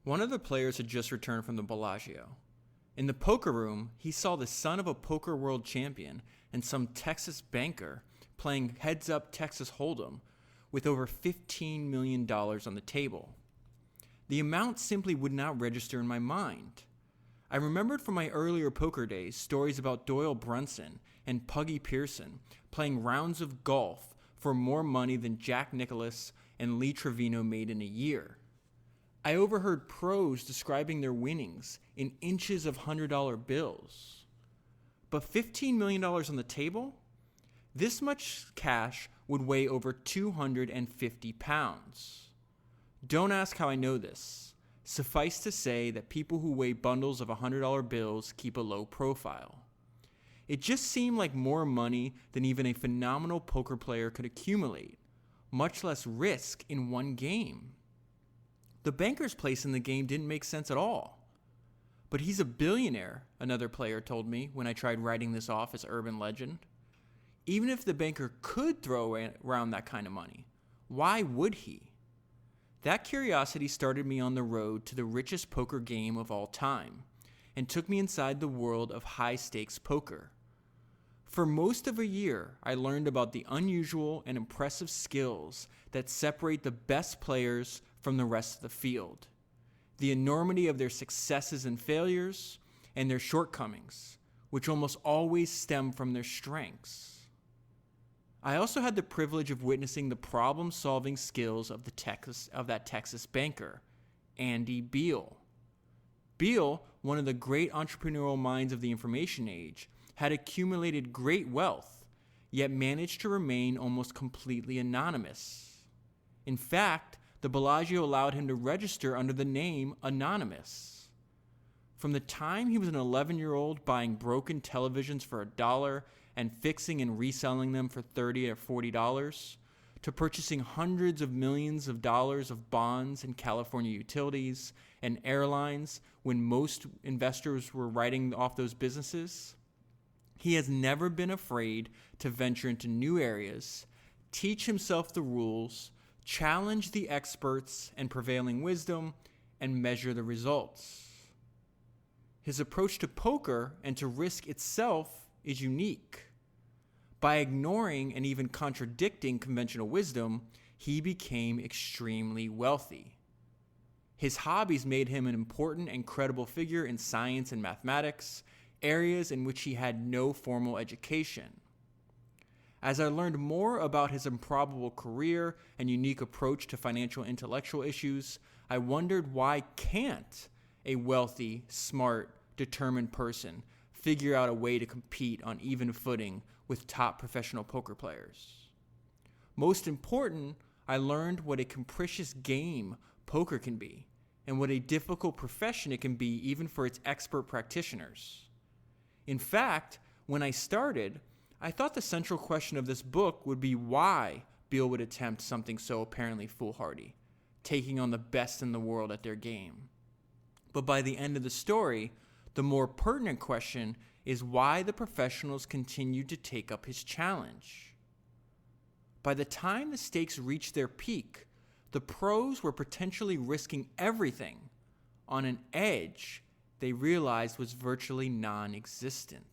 One of the players had just returned from the Bellagio. In the poker room, he saw the son of a poker world champion and some Texas banker playing heads-up Texas Hold'em with over $15 million on the table. The amount simply would not register in my mind. I remembered from my earlier poker days stories about Doyle Brunson and Puggy Pearson playing rounds of golf for more money than Jack Nicklaus and Lee Trevino made in a year. I overheard pros describing their winnings in inches of $100 bills. But $15 million on the table? This much cash would weigh over 250 pounds. Don't ask how I know this. Suffice to say that people who weigh bundles of $100 bills keep a low profile. It just seemed like more money than even a phenomenal poker player could accumulate, much less risk in one game. The banker's place in the game didn't make sense at all. But he's a billionaire, another player told me when I tried writing this off as urban legend. Even if the banker could throw around that kind of money, why would he? That curiosity started me on the road to the richest poker game of all time and took me inside the world of high-stakes poker. For most of a year, I learned about the unusual and impressive skills that separate the best players from the rest of the field, the enormity of their successes and failures, and their shortcomings, which almost always stem from their strengths. I also had the privilege of witnessing the problem-solving skills of that Texas banker, Andy Beal. Beal, one of the great entrepreneurial minds of the information age, had accumulated great wealth, yet managed to remain almost completely anonymous. In fact, the Bellagio allowed him to register under the name Anonymous. From the time he was an 11-year-old buying broken televisions for $1 and fixing and reselling them for $30 or $40, to purchasing hundreds of millions of dollars of bonds in California utilities and airlines when most investors were writing off those businesses, he has never been afraid to venture into new areas, teach himself the rules, challenge the experts and prevailing wisdom, and measure the results. His approach to poker and to risk itself is unique. By ignoring and even contradicting conventional wisdom, he became extremely wealthy. His hobbies made him an important and credible figure in science and mathematics, areas in which he had no formal education. As I learned more about his improbable career and unique approach to financial intellectual issues, I wondered why can't a wealthy, smart, determined person figure out a way to compete on even footing with top professional poker players. Most important, I learned what a capricious game poker can be and what a difficult profession it can be even for its expert practitioners. In fact, when I started, I thought the central question of this book would be why Beal would attempt something so apparently foolhardy, taking on the best in the world at their game. But by the end of the story, the more pertinent question is why the professionals continued to take up his challenge. By the time the stakes reached their peak, the pros were potentially risking everything on an edge they realized was virtually non-existent.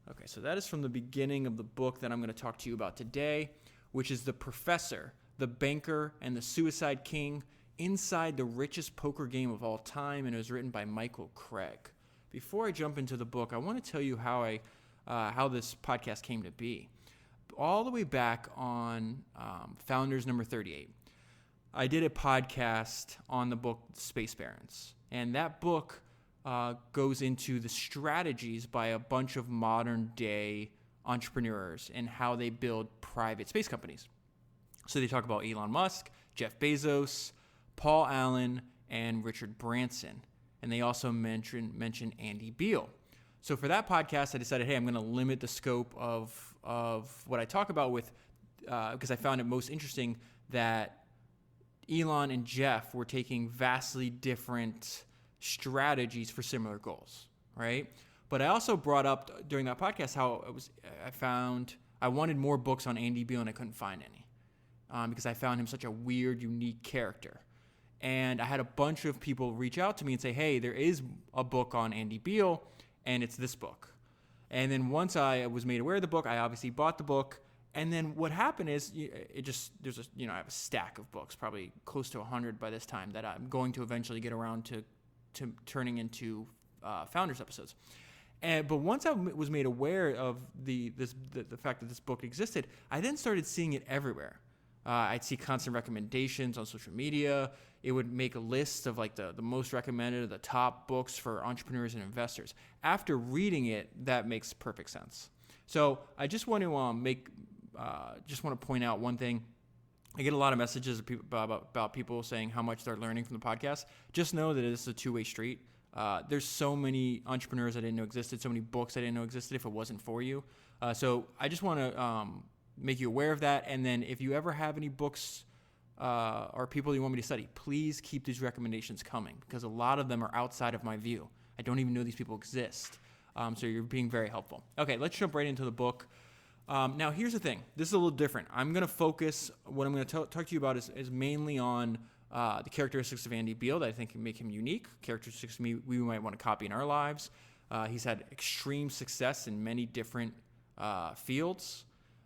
Okay, so that is from the beginning of the book that I'm going to talk to you about today, which is The Professor, the Banker, and the Suicide King Inside the Richest Poker Game of All Time, and it was written by Michael Craig. Before I jump into the book, I want to tell you how this podcast came to be. All the way back on Founders number 38, I did a podcast on the book Space Barons, and that book goes into the strategies by a bunch of modern-day entrepreneurs and how they build private space companies. So they talk about Elon Musk, Jeff Bezos, Paul Allen, and Richard Branson. And they also mention Andy Beal. So for that podcast, I decided, hey, I'm going to limit the scope of what I talk about with, because I found it most interesting that Elon and Jeff were taking vastly different strategies for similar goals, right? But I also brought up during that podcast how I wanted more books on Andy Beal and I couldn't find any because I found him such a weird, unique character. And I had a bunch of people reach out to me and say, hey, there is a book on Andy Beal, and it's this book. And then once I was made aware of the book, I obviously bought the book. And then what happened is I have a stack of books, probably close to 100 by this time, that I'm going to eventually get around to turning into Founders episodes. But once I was made aware of the fact that this book existed, I then started seeing it everywhere. I'd see constant recommendations on social media. It would make a list of like the most recommended, the top books for entrepreneurs and investors. After reading it, that makes perfect sense. So I just want to point out one thing. I get a lot of messages about people saying how much they're learning from the podcast. Just know that this is a two-way street. There's so many entrepreneurs I didn't know existed, so many books I didn't know existed if it wasn't for you. So I just want to make you aware of that. And then if you ever have any books or people you want me to study, please keep these recommendations coming, because a lot of them are outside of my view. I don't even know these people exist. So you're being very helpful. Okay, let's jump right into the book. Now, here's the thing. This is a little different. I'm going to focus, what I'm going to talk to you about is mainly on the characteristics of Andy Beal that I think can make him unique, characteristics we might want to copy in our lives. He's had extreme success in many different fields.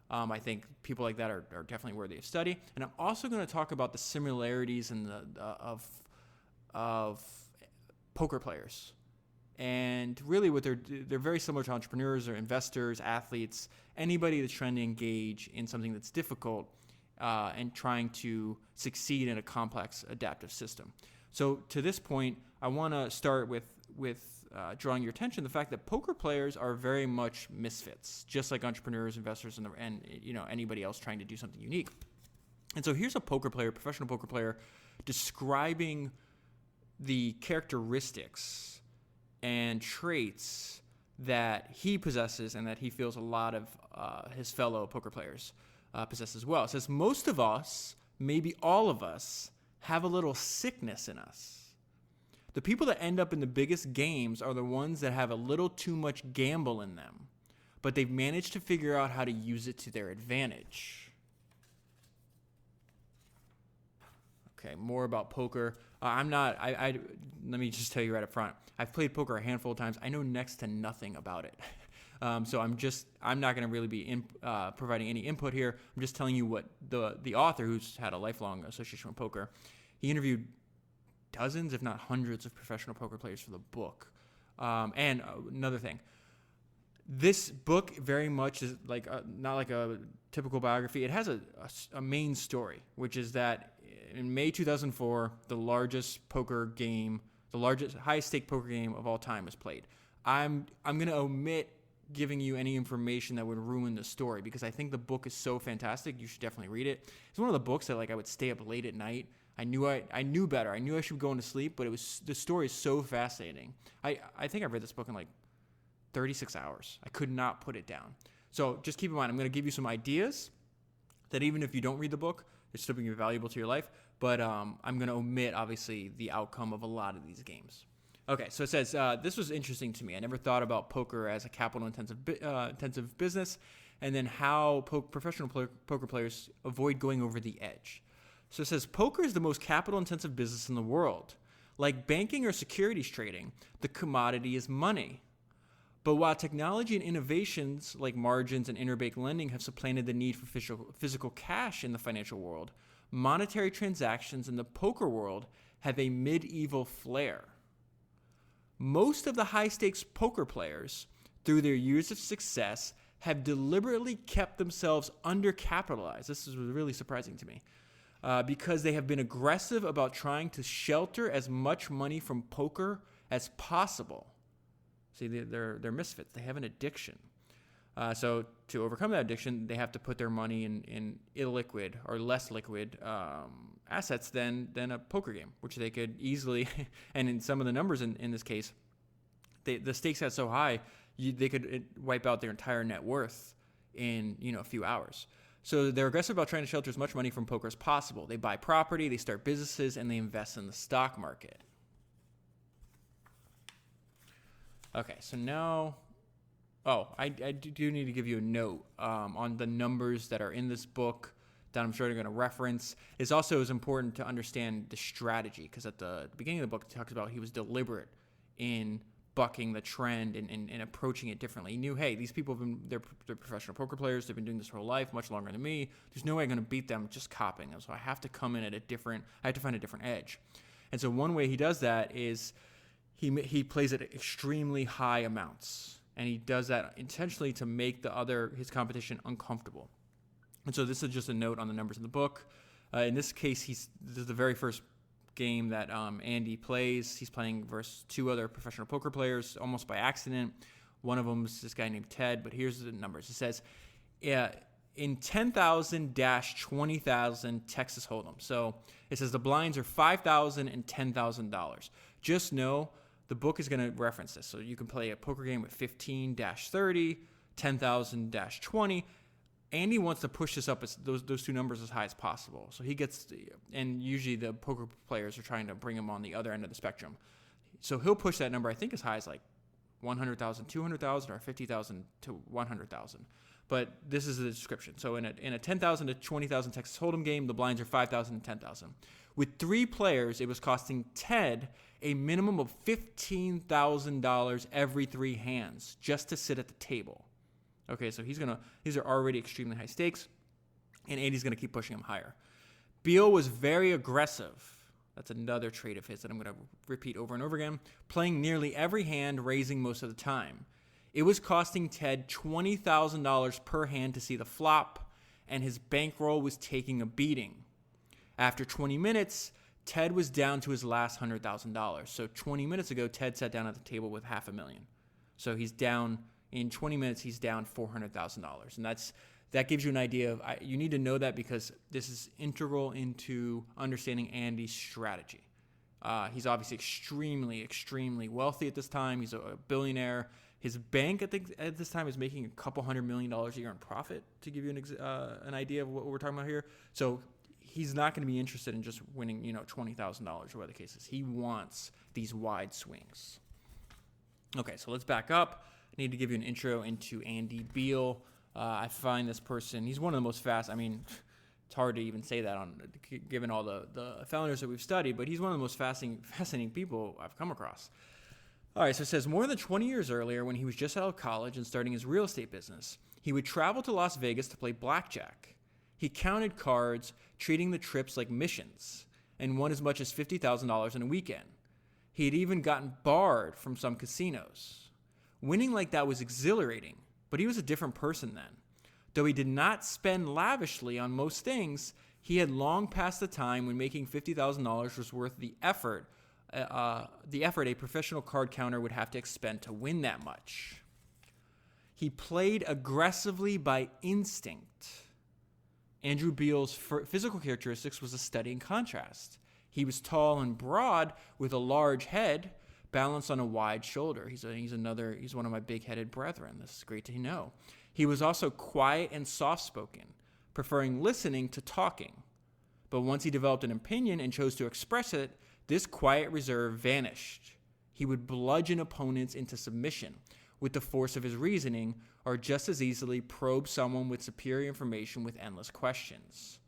I think people like that are definitely worthy of study. And I'm also going to talk about the similarities of poker players. And really what they're very similar to entrepreneurs or investors, athletes, anybody that's trying to engage in something that's difficult and trying to succeed in a complex adaptive system. So to this point, I want to start with drawing your attention to the fact that poker players are very much misfits, just like entrepreneurs, investors, and anybody else trying to do something unique. And so here's a professional poker player, describing the characteristics and traits that he possesses and that he feels a lot of his fellow poker players possess as well. It says, most of us, maybe all of us, have a little sickness in us. The people that end up in the biggest games are the ones that have a little too much gamble in them, but they've managed to figure out how to use it to their advantage. Okay, more about poker. Let me just tell you right up front. I've played poker a handful of times. I know next to nothing about it. So I'm not going to really be providing any input here. I'm just telling you what the author, who's had a lifelong association with poker, he interviewed dozens, if not hundreds, of professional poker players for the book. And another thing, this book very much is not like a typical biography. It has a main story, which is that in May 2004, the largest highest stake poker game of all time was played. I'm going to omit giving you any information that would ruin the story, because I think the book is so fantastic. You should definitely read it. It's one of the books that I would stay up late at night. I knew better. I knew I should go into sleep, but the story is so fascinating. I think I read this book in 36 hours. I could not put it down. So just keep in mind, I'm going to give you some ideas that even if you don't read the book, it's still going to be valuable to your life. But I'm going to omit, obviously, the outcome of a lot of these games. Okay, so it says, this was interesting to me. I never thought about poker as a capital-intensive business, and then how professional poker players avoid going over the edge. So it says, poker is the most capital-intensive business in the world. Like banking or securities trading, the commodity is money. But while technology and innovations like margins and interbank lending have supplanted the need for physical cash in the financial world, monetary transactions in the poker world have a medieval flair. Most of the high-stakes poker players, through their years of success, have deliberately kept themselves undercapitalized. This is really surprising to me. Because they have been aggressive about trying to shelter as much money from poker as possible. See, they're misfits. They have an addiction. So to overcome that addiction, they have to put their money in illiquid or less liquid assets than a poker game, which they could easily, and in some of the numbers in this case, the stakes got so high, they could wipe out their entire net worth in a few hours. So they're aggressive about trying to shelter as much money from poker as possible. They buy property, they start businesses, and they invest in the stock market. Okay, so now, I do need to give you a note on the numbers that are in this book. that I'm sure they're going to reference. It's also is important to understand the strategy, because at the beginning of the book, it talks about he was deliberate in bucking the trend and approaching it differently. He knew, hey, these people have been, they're professional poker players. They've been doing this their whole life, much longer than me. There's no way I'm going to beat them just copying them. So I have to come in at I have to find a different edge. And so one way he does that is he plays at extremely high amounts. And he does that intentionally to make his competition uncomfortable. And so this is just a note on the numbers in the book. In this case, this is the very first game that Andy plays. He's playing versus two other professional poker players almost by accident. One of them is this guy named Ted, but here's the numbers. It says in 10,000-20,000 Texas Hold'em. So it says the blinds are $5,000 and $10,000. Just know the book is going to reference this. So you can play a poker game with 15-30, 10,000-20. Andy wants to push this up those two numbers as high as possible. So he gets, and usually the poker players are trying to bring him on the other end of the spectrum. So he'll push that number, I think, as high as like 100,000, 200,000, or 50,000 to 100,000. But this is the description. So in a 10,000 to 20,000 Texas Hold'em game, the blinds are 5,000 and 10,000. With three players, it was costing Ted a minimum of $15,000 every three hands just to sit at the table. Okay, so these are already extremely high stakes, and Andy's going to keep pushing him higher. Beal was very aggressive. That's another trait of his that I'm going to repeat over and over again. Playing nearly every hand, raising most of the time. It was costing Ted $20,000 per hand to see the flop, and his bankroll was taking a beating. After 20 minutes, Ted was down to his last $100,000. So 20 minutes ago, Ted sat down at the table with $500,000. So he's down. In 20 minutes, he's down $400,000. And that gives you an idea of, you need to know that because this is integral into understanding Andy's strategy. He's obviously extremely, extremely wealthy at this time. He's a billionaire. His bank at this time is making a couple $100 million a year in profit, to give you an idea of what we're talking about here. So he's not going to be interested in just winning, $20,000 or whatever the case is. He wants these wide swings. Okay, so let's back up. I need to give you an intro into Andy Beal. I find this person, he's one of the most it's hard to even say that given all the founders that we've studied, but he's one of the most fascinating people I've come across. All right, so it says, more than 20 years earlier, when he was just out of college and starting his real estate business, he would travel to Las Vegas to play blackjack. He counted cards, treating the trips like missions, and won as much as $50,000 in a weekend. He had even gotten barred from some casinos. Winning like that was exhilarating, but he was a different person then. Though he did not spend lavishly on most things, he had long passed the time when making $50,000 was worth the effort a professional card counter would have to expend to win that much. He played aggressively by instinct. Andrew Beal's physical characteristics was a study in contrast. He was tall and broad with a large head, balanced on a wide shoulder. He's one of my big-headed brethren. This is great to know. He was also quiet and soft-spoken, preferring listening to talking. But once he developed an opinion and chose to express it, this quiet reserve vanished. He would bludgeon opponents into submission with the force of his reasoning, or just as easily probe someone with superior information with endless questions.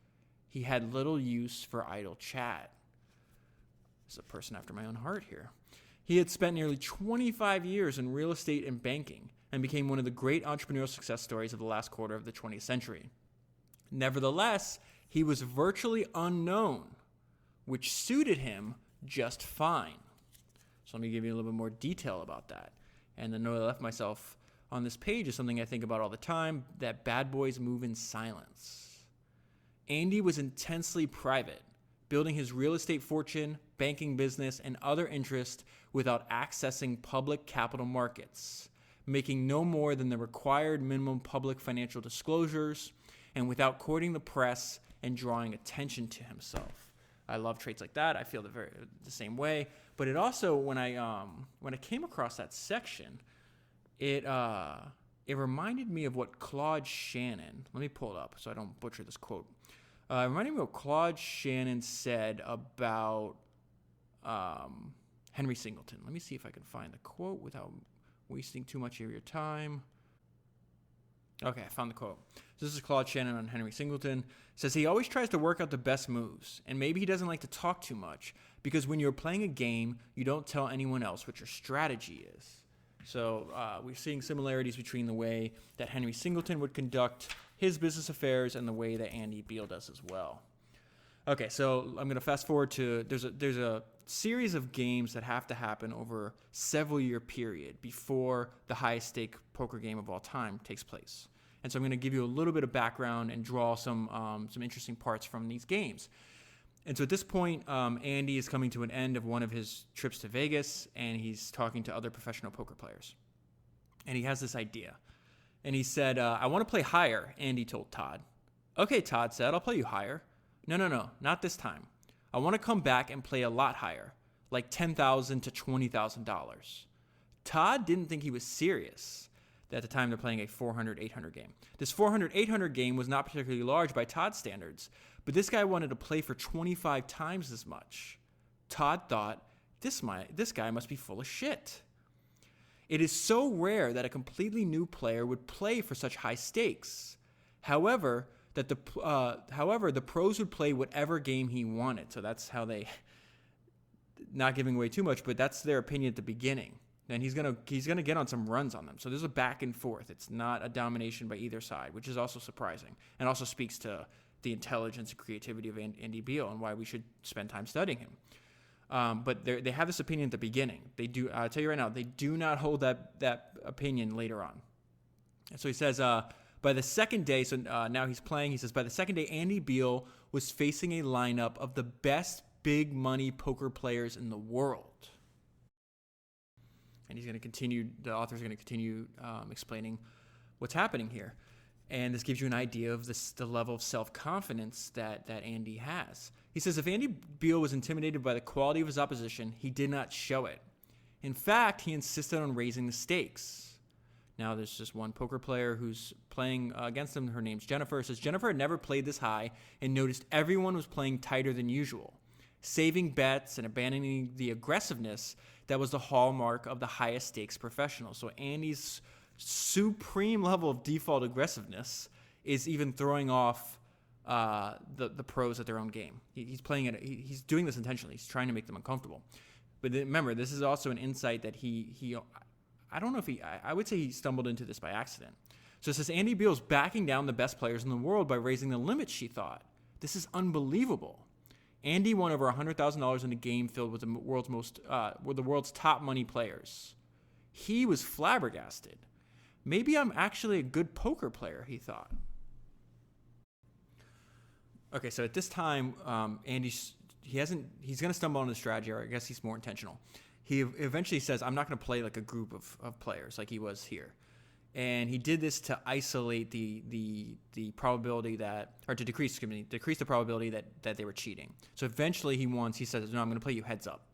He had little use for idle chat. This is a person after my own heart here. He had spent nearly 25 years in real estate and banking and became one of the great entrepreneurial success stories of the last quarter of the 20th century. Nevertheless, he was virtually unknown, which suited him just fine. So let me give you a little bit more detail about that. And the note I left myself on this page is something I think about all the time, that bad boys move in silence. Andy was intensely private, building his real estate fortune, banking business, and other interests without accessing public capital markets, making no more than the required minimum public financial disclosures, and without courting the press and drawing attention to himself. I love traits like that. I feel the same way. But it also, when I came across that section, it reminded me of what Claude Shannon, let me pull it up so I don't butcher this quote. It reminded me of what Claude Shannon said about Henry Singleton. Let me see if I can find the quote without wasting too much of your time. Okay, I found the quote. So this is Claude Shannon on Henry Singleton. It says he always tries to work out the best moves, and maybe he doesn't like to talk too much because when you're playing a game, you don't tell anyone else what your strategy is. So we're seeing similarities between the way that Henry Singleton would conduct his business affairs and the way that Andy Beal does as well. Okay, so I'm going to fast forward to there's a series of games that have to happen over several year period before the highest stake poker game of all time takes place. And so I'm going to give you a little bit of background and draw some interesting parts from these games. And so at this point, Andy is coming to an end of one of his trips to Vegas, and he's talking to other professional poker players. And he has this idea. And he said, I want to play higher, Andy told Todd. Okay, Todd said, I'll play you higher. No, not this time. I want to come back and play a lot higher, like $10,000 to $20,000. Todd didn't think he was serious. At the time, they're playing a 400-800 game. This 400-800 game was not particularly large by Todd's standards, but this guy wanted to play for 25 times as much. Todd thought, this guy must be full of shit. It is so rare that a completely new player would play for such high stakes. However, the pros would play whatever game he wanted. So that's how they, not giving away too much, but that's their opinion at the beginning. And he's gonna get on some runs on them. So there's a back and forth. It's not a domination by either side, which is also surprising and also speaks to the intelligence and creativity of Andy Beal and why we should spend time studying him. But they have this opinion at the beginning. They do. I'll tell you right now, they do not hold that opinion later on. And so he says, by the second day, so now he's playing. He says, by the second day, Andy Beal was facing a lineup of the best big money poker players in the world. And he's going to continue. The author's going to continue explaining what's happening here. And this gives you an idea of the level of self-confidence that Andy has. He says if Andy Beal was intimidated by the quality of his opposition, he did not show it. In fact, he insisted on raising the stakes. Now, there's just one poker player who's playing against him. Her name's Jennifer. It says Jennifer had never played this high and noticed everyone was playing tighter than usual, saving bets and abandoning the aggressiveness that was the hallmark of the highest stakes professional. So Andy's supreme level of default aggressiveness is even throwing off the pros at their own game. He's playing it. He's doing this intentionally. He's trying to make them uncomfortable. But remember, this is also an insight that he I don't know if I would say he stumbled into this by accident. So it says Andy Beal's backing down the best players in the world by raising the limits, she thought. This is unbelievable. Andy won over $100,000 in a game filled with the world's top money players. He was flabbergasted. Maybe I'm actually a good poker player, he thought. Okay, so at this time, he's going to stumble on the strategy, or I guess he's more intentional. He eventually says, I'm not going to play like a group of players like he was here. And he did this to isolate the probability to decrease the probability that they were cheating. So eventually he says, no, I'm going to play you heads up.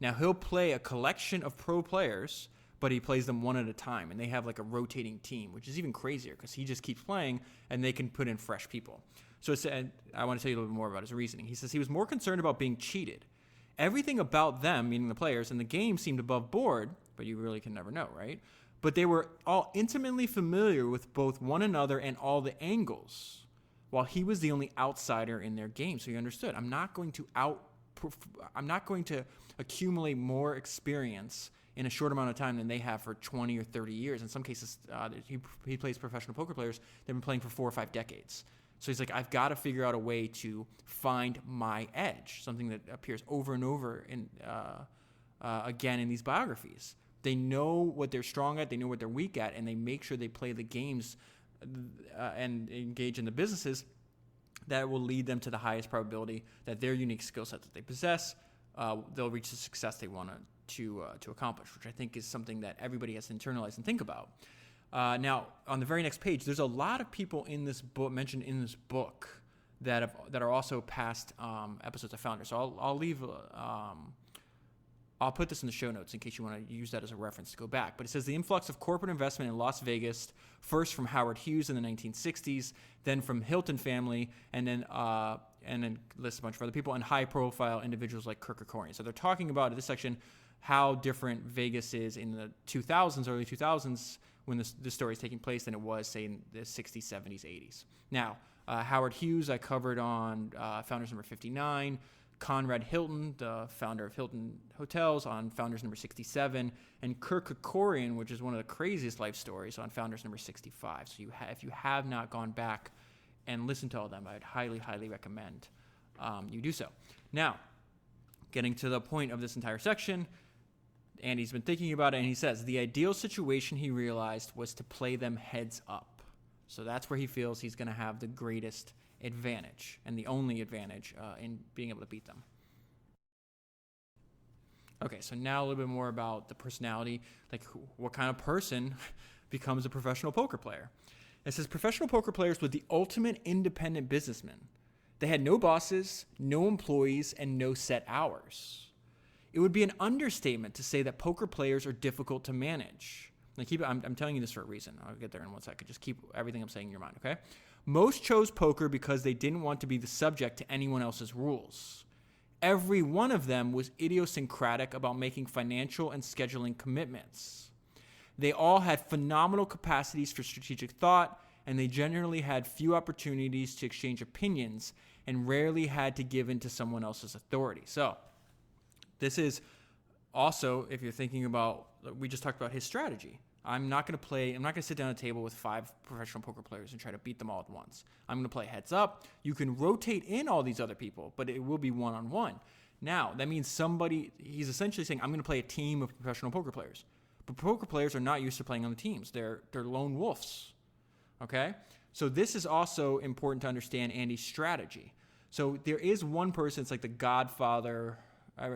Now he'll play a collection of pro players, but he plays them one at a time. And they have like a rotating team, which is even crazier because he just keeps playing and they can put in fresh people. So I want to tell you a little bit more about his reasoning. He says he was more concerned about being cheated. Everything about them, meaning the players, and the game seemed above board, but you really can never know, right? But they were all intimately familiar with both one another and all the angles, while he was the only outsider in their game. So he understood, I'm not going to accumulate more experience in a short amount of time than they have for 20 or 30 years. In some cases, he plays professional poker players. They've been playing for 4 or 5 decades. So he's like, I've got to figure out a way to find my edge, something that appears over and over again in these biographies. They know what they're strong at, they know what they're weak at, and they make sure they play the games and engage in the businesses that will lead them to the highest probability that their unique skill set that they possess, they'll reach the success they want to accomplish, which I think is something that everybody has to internalize and think about. Now, on the very next page, there's a lot of people in this book mentioned in this book that are also past episodes of Founders. So I'll put this in the show notes in case you want to use that as a reference to go back. But it says the influx of corporate investment in Las Vegas, first from Howard Hughes in the 1960s, then from Hilton family, and then lists a bunch of other people and high-profile individuals like Kerkorian. So they're talking about in this section how different Vegas is in the 2000s, early 2000s, when the story is taking place than it was, say, in the 60s, 70s, 80s. Now, Howard Hughes, I covered on Founders number 59. Conrad Hilton, the founder of Hilton Hotels, on Founders number 67. And Kerkorian, which is one of the craziest life stories, on Founders number 65. So if you have not gone back and listened to all of them, I'd highly, highly recommend you do so. Now, getting to the point of this entire section, Andy's been thinking about it, and he says the ideal situation he realized was to play them heads up. So that's where he feels he's going to have the greatest advantage and the only advantage in being able to beat them. Okay, so now a little bit more about the personality, like what kind of person becomes a professional poker player. It says professional poker players were the ultimate independent businessmen. They had no bosses, no employees, and no set hours. It would be an understatement to say that poker players are difficult to manage. I'm telling you this for a reason. I'll get there in 1 second. Just keep everything I'm saying in your mind, okay? Most chose poker because they didn't want to be the subject to anyone else's rules. Every one of them was idiosyncratic about making financial and scheduling commitments. They all had phenomenal capacities for strategic thought, and they generally had few opportunities to exchange opinions and rarely had to give in to someone else's authority. So, this is also, if you're thinking about, we just talked about his strategy. I'm not going to sit down at a table with 5 professional poker players and try to beat them all at once. I'm going to play heads up. You can rotate in all these other people, but it will be one-on-one. Now, that means he's essentially saying, I'm going to play a team of professional poker players. But poker players are not used to playing on the teams. They're lone wolves, okay? So this is also important to understand Andy's strategy. So there is one person, it's like the godfather. I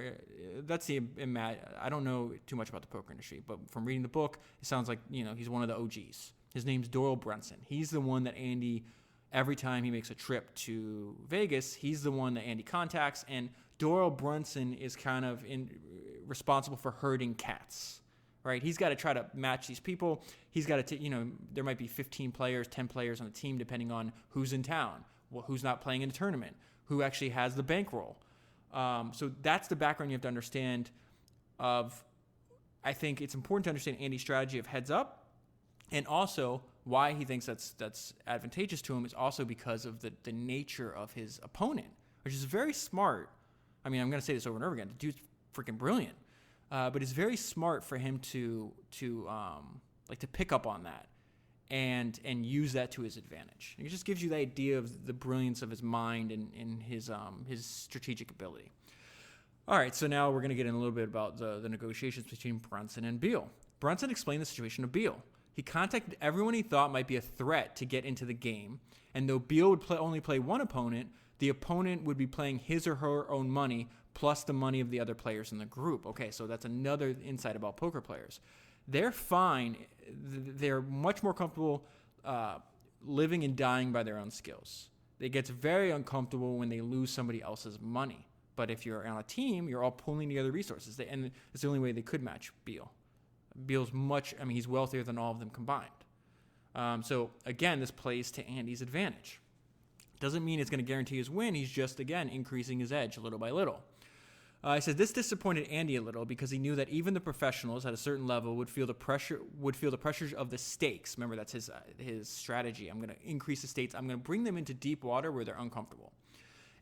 don't know too much about the poker industry, but from reading the book, it sounds like, he's one of the OGs. His name's Doyle Brunson. He's the one that Andy, every time he makes a trip to Vegas, he's the one that Andy contacts, and Doyle Brunson is kind of responsible for herding cats, right? He's got to try to match these people. He's got to, there might be 15 players, 10 players on the team, depending on who's in town, who's not playing in the tournament, who actually has the bankroll. So that's the background you have to understand I think it's important to understand Andy's strategy of heads up, and also why he thinks that's advantageous to him is also because of the nature of his opponent, which is very smart. I mean, I'm going to say this over and over again. The dude's freaking brilliant. But it's very smart for him to pick up on that and use that to his advantage. It just gives you the idea of the brilliance of his mind and his strategic ability. All right, so now we're going to get in a little bit about the negotiations between Brunson and Beal. Brunson explained the situation to Beal. He contacted everyone he thought might be a threat to get into the game, and though Beal would only play one opponent, the opponent would be playing his or her own money plus the money of the other players in the group. Okay, so that's another insight about poker players. They're fine. They're much more comfortable living and dying by their own skills. It gets very uncomfortable when they lose somebody else's money. But if you're on a team, you're all pulling together resources. And it's the only way they could match Beal. Beal's he's wealthier than all of them combined. So, again, this plays to Andy's advantage. Doesn't mean it's going to guarantee his win. He's just, again, increasing his edge little by little. He said this disappointed Andy a little because he knew that even the professionals at a certain level would feel the pressures of the stakes. Remember, that's his strategy. I'm going to increase the stakes. I'm going to bring them into deep water where they're uncomfortable.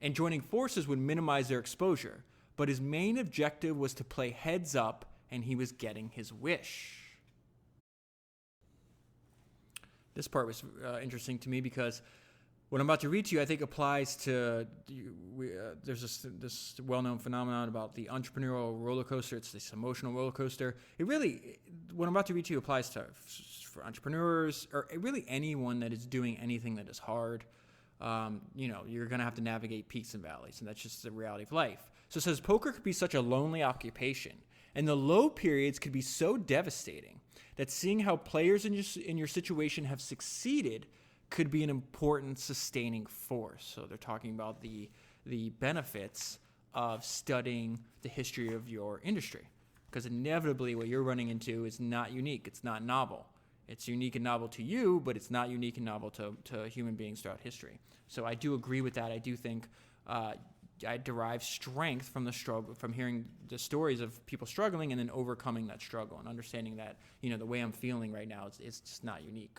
And joining forces would minimize their exposure. But his main objective was to play heads up, and he was getting his wish. This part was interesting to me because what I'm about to read to you, I think, applies to, there's this well-known phenomenon about the entrepreneurial roller coaster. It's this emotional roller coaster. What I'm about to read to you applies for entrepreneurs or really anyone that is doing anything that is hard. You're going to have to navigate peaks and valleys, and that's just the reality of life. So it says, poker could be such a lonely occupation, and the low periods could be so devastating that seeing how players in your situation have succeeded could be an important sustaining force. So they're talking about the benefits of studying the history of your industry, because inevitably what you're running into is not unique. It's not novel. It's unique and novel to you, but it's not unique and novel to human beings throughout history. So I do agree with that. I do think I derive strength from the struggle, from hearing the stories of people struggling and then overcoming that struggle and understanding that, the way I'm feeling right now, it's just not unique.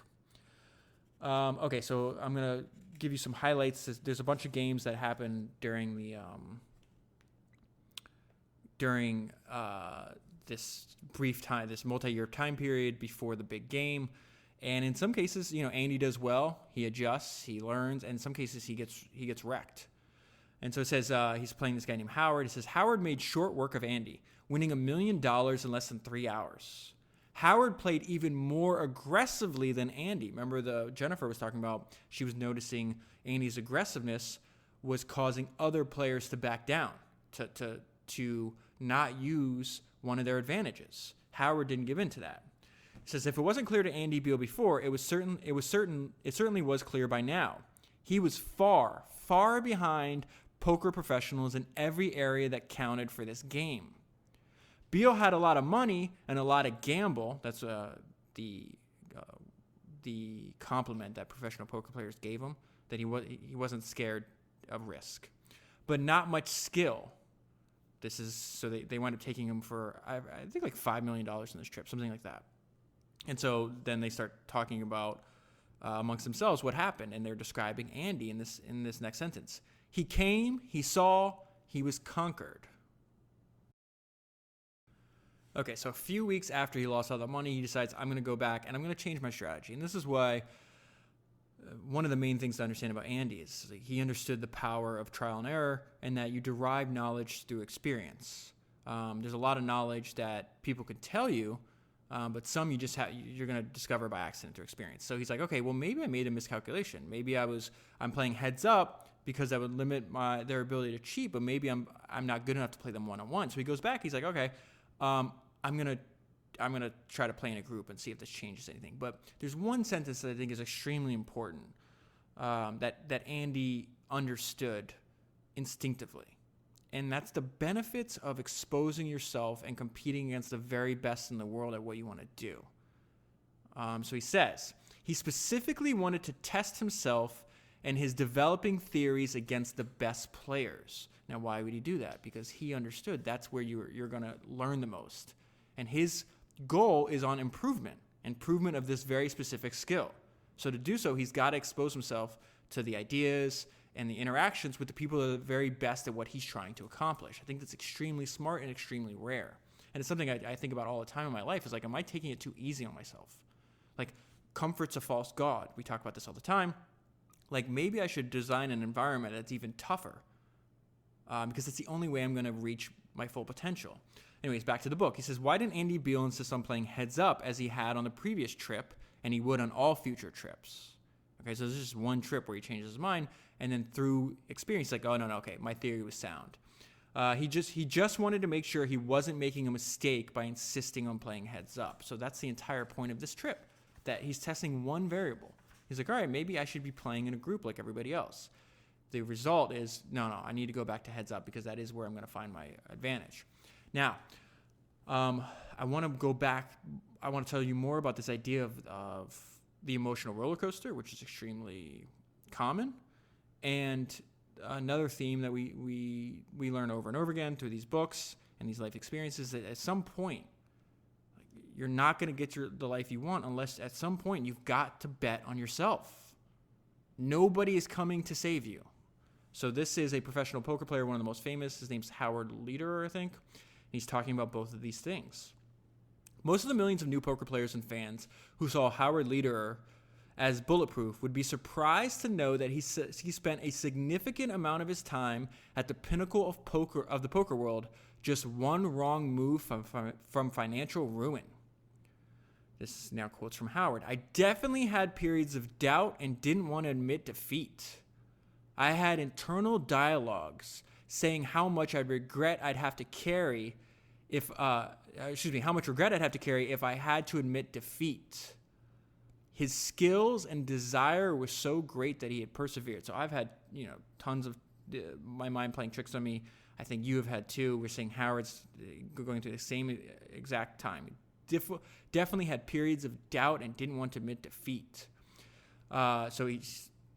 Okay, so I'm going to give you some highlights. There's a bunch of games that happen during this brief time, this multi-year time period before the big game. And in some cases, Andy does well. He adjusts, he learns, and in some cases he gets wrecked. And so it says he's playing this guy named Howard. It says Howard made short work of Andy, winning $1 million in less than 3 hours. Howard played even more aggressively than Andy. Remember, Jennifer was talking about, she was noticing Andy's aggressiveness was causing other players to back down, to not use one of their advantages. Howard didn't give in to that. It says if it wasn't clear to Andy Beal before, it certainly was clear by now. He was far, far behind poker professionals in every area that counted for this game. Beal had a lot of money and a lot of gamble. That's the compliment that professional poker players gave him, that he wasn't scared of risk, but not much skill. This is so they wound up taking him for I think like $5 million in this trip, something like that. And so then they start talking about amongst themselves what happened, and they're describing Andy in this next sentence. He came, he saw, he was conquered. Okay, so a few weeks after he lost all the money, he decides, I'm going to go back and I'm going to change my strategy. And this is why one of the main things to understand about Andy is he understood the power of trial and error and that you derive knowledge through experience. There's a lot of knowledge that people can tell you, but some you're going to discover by accident through experience. So he's like, okay, well, maybe I made a miscalculation. Maybe I'm playing heads up because that would limit their ability to cheat, but maybe I'm not good enough to play them one-on-one. So he goes back. He's like, okay, I'm gonna try to play in a group and see if this changes anything. But there's one sentence that I think is extremely important that Andy understood instinctively, and that's the benefits of exposing yourself and competing against the very best in the world at what you want to do. So he says he specifically wanted to test himself and his developing theories against the best players. Now, why would he do that? Because he understood that's where you're going to learn the most. And his goal is on improvement of this very specific skill. So to do so, he's got to expose himself to the ideas and the interactions with the people that are the very best at what he's trying to accomplish. I think that's extremely smart and extremely rare. And it's something I think about all the time in my life is like, am I taking it too easy on myself? Like, comfort's a false god. We talk about this all the time. Like, maybe I should design an environment that's even tougher because it's the only way I'm going to reach my full potential. Anyways, back to the book. He says, why didn't Andy Beal insist on playing heads up as he had on the previous trip and he would on all future trips? Okay, so there's just one trip where he changes his mind, and then through experience, he's like, oh, no, okay, my theory was sound. He just wanted to make sure he wasn't making a mistake by insisting on playing heads up. So that's the entire point of this trip, that he's testing one variable. He's like, all right, maybe I should be playing in a group like everybody else. The result is, no, I need to go back to heads up because that is where I'm going to find my advantage. Now, I want to go back. I want to tell you more about this idea of the emotional roller coaster, which is extremely common, and another theme that we learn over and over again through these books and these life experiences, that at some point, you're not going to get the life you want unless at some point you've got to bet on yourself. Nobody is coming to save you. So this is a professional poker player, one of the most famous. His name's Howard Lederer, I think. He's talking about both of these things. Most of the millions of new poker players and fans who saw Howard Lederer as bulletproof would be surprised to know that he spent a significant amount of his time at the pinnacle of the poker world, just one wrong move from financial ruin. This now quotes from Howard. I definitely had periods of doubt and didn't want to admit defeat. I had internal dialogues saying how much regret I'd have to carry if I had to admit defeat. His skills and desire was so great that he had persevered. So I've had, tons of my mind playing tricks on me. I think you have had too. We're saying Howard's going through the same exact time. Definitely had periods of doubt and didn't want to admit defeat. So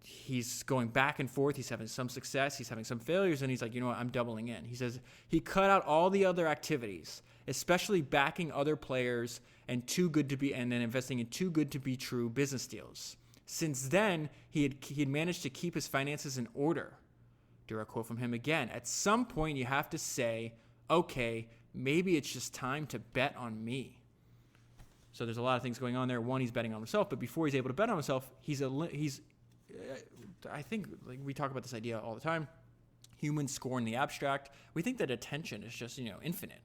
he's going back and forth. He's having some success. He's having some failures. And he's like, you know what? I'm doubling in. He says he cut out all the other activities, especially backing other players and then investing in too good to be true business deals. Since then, he had managed to keep his finances in order. Direct quote from him again. At some point, you have to say, okay, maybe it's just time to bet on me. So there's a lot of things going on there. One, he's betting on himself, but before he's able to bet on himself, I think like we talk about this idea all the time. Humans score in the abstract. We think that attention is just, infinite.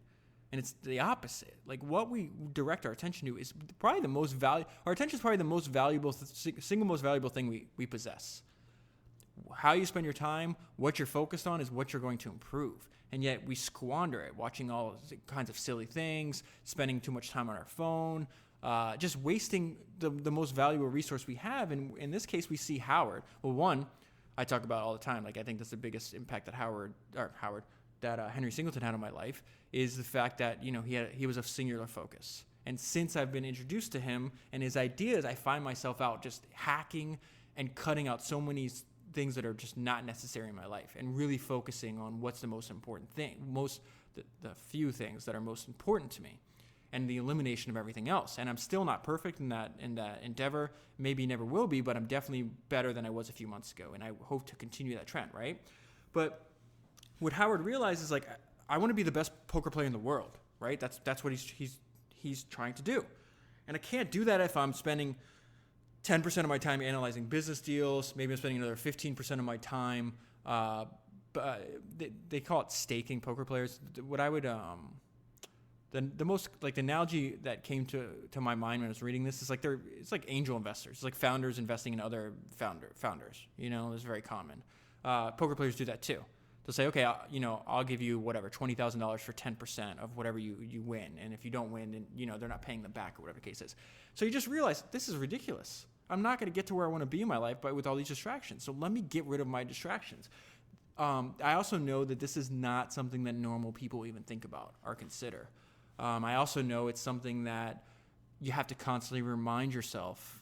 And it's the opposite. Like what we direct our attention to is probably the most valuable. Our attention is probably the most valuable, single most valuable thing we possess. How you spend your time, what you're focused on is what you're going to improve. And yet we squander it, watching all kinds of silly things, spending too much time on our phone, just wasting the most valuable resource we have. And in this case, we see Howard. Well, one, I talk about all the time. Like I think that's the biggest impact that Henry Singleton had on my life is the fact that, he was a singular focus. And since I've been introduced to him and his ideas, I find myself out just hacking and cutting out so many things that are just not necessary in my life and really focusing on what's the most important thing, the few things that are most important to me and the elimination of everything else. And I'm still not perfect in that endeavor, maybe never will be, but I'm definitely better than I was a few months ago. And I hope to continue that trend, right? But what Howard realizes, like, I want to be the best poker player in the world, right? That's what he's trying to do. And I can't do that if I'm spending 10% of my time analyzing business deals. Maybe I'm spending another 15% of my time. They call it staking poker players. What I would the most like the analogy that came to my mind when I was reading this is like it's like angel investors. It's like founders investing in other founders. It's very common. Poker players do that too. They'll say, okay, I'll give you whatever, $20,000 for 10% of whatever you win. And if you don't win, then, they're not paying them back or whatever the case is. So you just realize this is ridiculous. I'm not going to get to where I want to be in my life with all these distractions. So let me get rid of my distractions. I also know that this is not something that normal people even think about or consider. I also know it's something that you have to constantly remind yourself.